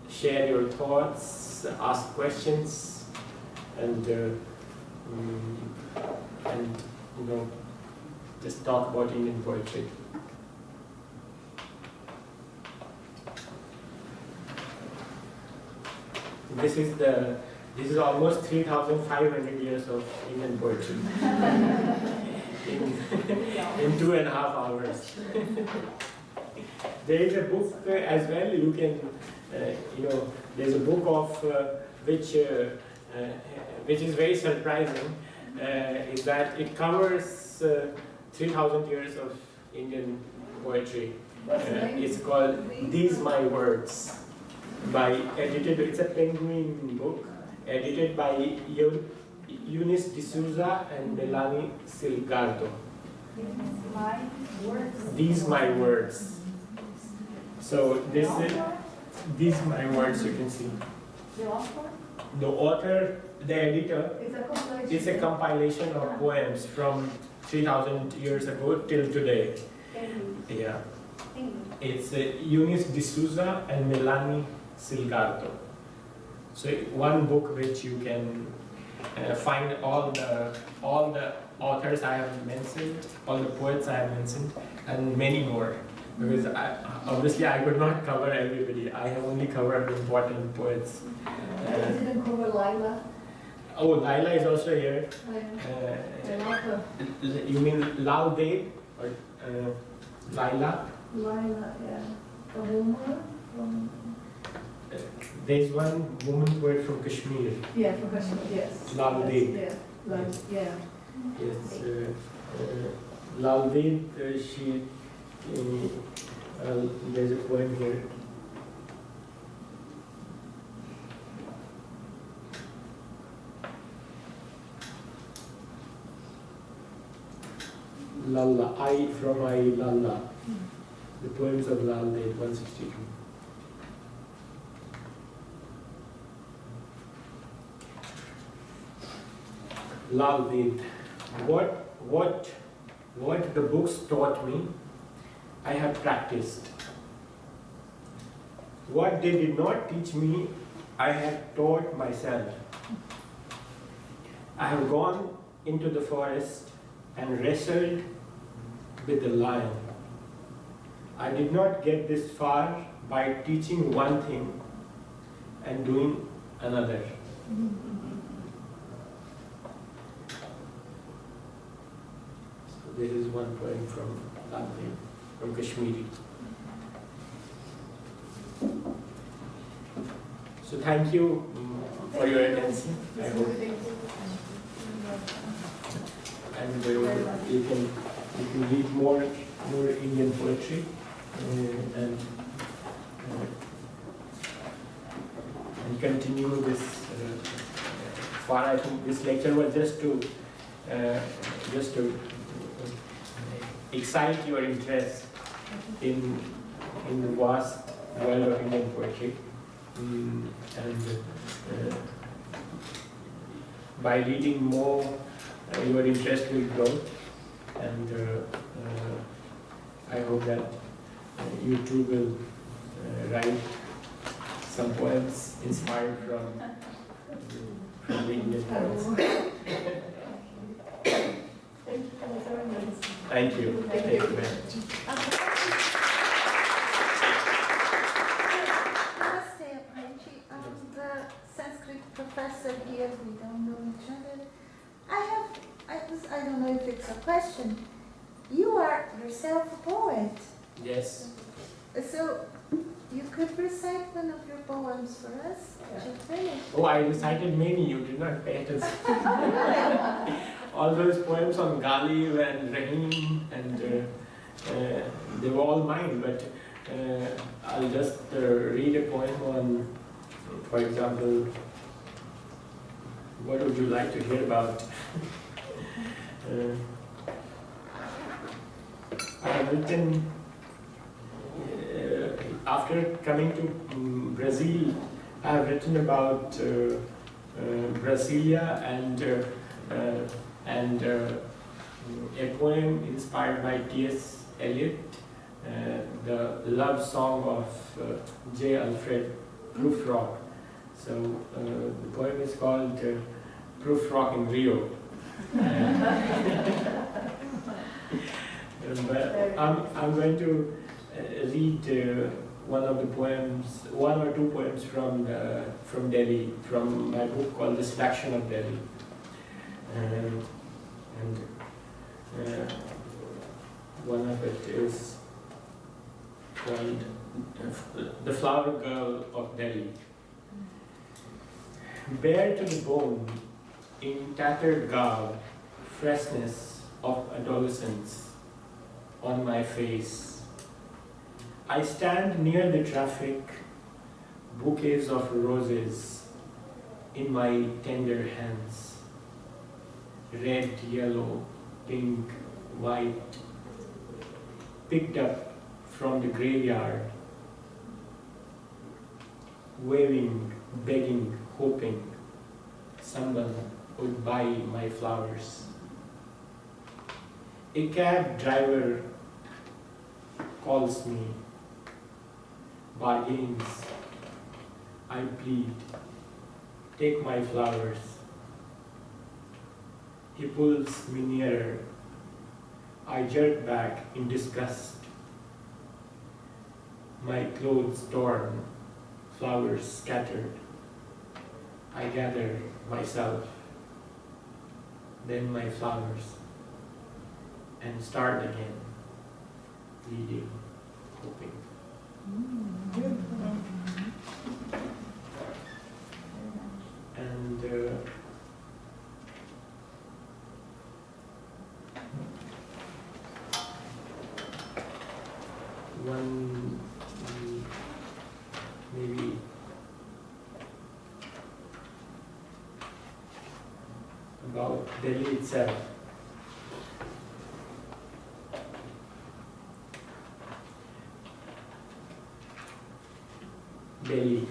B: share your thoughts, ask questions, and just talk about Indian poetry. This is almost 3,500 years of Indian poetry in 2.5 hours. There is a book as well. You can, there's a book of which is very surprising. Is that it covers 3,000 years of Indian poetry. It's called These My Words. It's a Penguin book, edited by Eunice D'Souza and Melanie Silgardo. These My Words. So this is These My Words, you can see. The author, the editor, it's a compilation of poems from 3,000 years ago till today. Yeah. It's Eunice D'Souza and Melanie Silgardo. So one book which you can find all the authors I have mentioned, all the poets I have mentioned, and many more. Because obviously I could not cover everybody. I have only covered important poets.
C: Didn't cover Laila.
B: Oh, Laila is also here. You mean Lal Dev or Laila?
C: Laila, yeah. A woman from...
B: There's one woman poet from Kashmir.
C: Yeah, from Kashmir, yes.
B: Lal Dev.
C: Yeah, yeah.
B: Yes, Lal Dev, there's a poem here. Lalla, I from I Lalla. The poems of Lal Dev, 162. Lal Dev. What the books taught me, I have practiced. What they did not teach me, I have taught myself. I have gone into the forest and wrestled with the lion. I did not get this far by teaching one thing and doing another. So this is one poem from Lal Dev, from Kashmiri. So thank you for your attention. I hope. And you can read more Indian poetry and continue this. I think this lecture was just to excite your interest in the vast world of Indian poetry, and by reading more, your interest will grow, and I hope that you too will write some poems inspired from the Indian poets. Thank you. Thank you very much.
D: Namaste, Abhayji. I'm the Sanskrit professor here. We don't know each other. I don't know if it's a question. You are yourself a poet.
B: Yes.
D: So you could recite one of your poems for us? Yeah.
B: Oh, I recited many. You did not pay attention. All those poems on Ghalib and Rahim, and they were all mine. But I'll just read a poem on, for example, What would you like to hear about? I have written, after coming to Brazil, I have written about Brasilia and a poem inspired by T.S. Eliot, the love song of J. Alfred Prufrock. So the poem is called Prufrock in Rio. But I'm going to read one or two poems from Delhi, from my book called The Seduction of Delhi. And one of it is called The Flower Girl of Delhi. Bare to the bone, in tattered garb, freshness of adolescence on my face. I stand near the traffic, bouquets of roses in my tender hands. Red, yellow, pink, white, picked up from the graveyard, waving, begging, hoping someone would buy my flowers. A cab driver calls me, bargains. I plead, take my flowers. He pulls me nearer. I jerk back in disgust. My clothes torn, flowers scattered. I gather myself, then my flowers, and start again, pleading, hoping. And one maybe about Delhi itself. Delhi.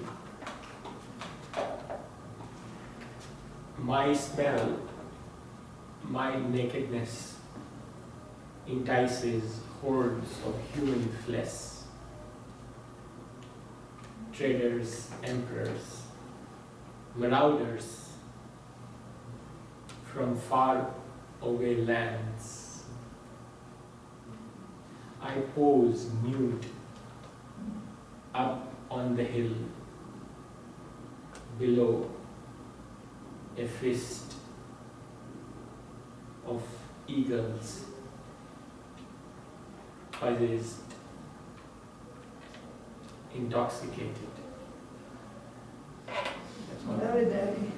B: My smell, my nakedness entices hordes of human flesh. Traders, emperors, marauders from far away lands. I pose nude up on the hill, below a feast of eagles, possessed, intoxicated. That's all.
C: Very dirty.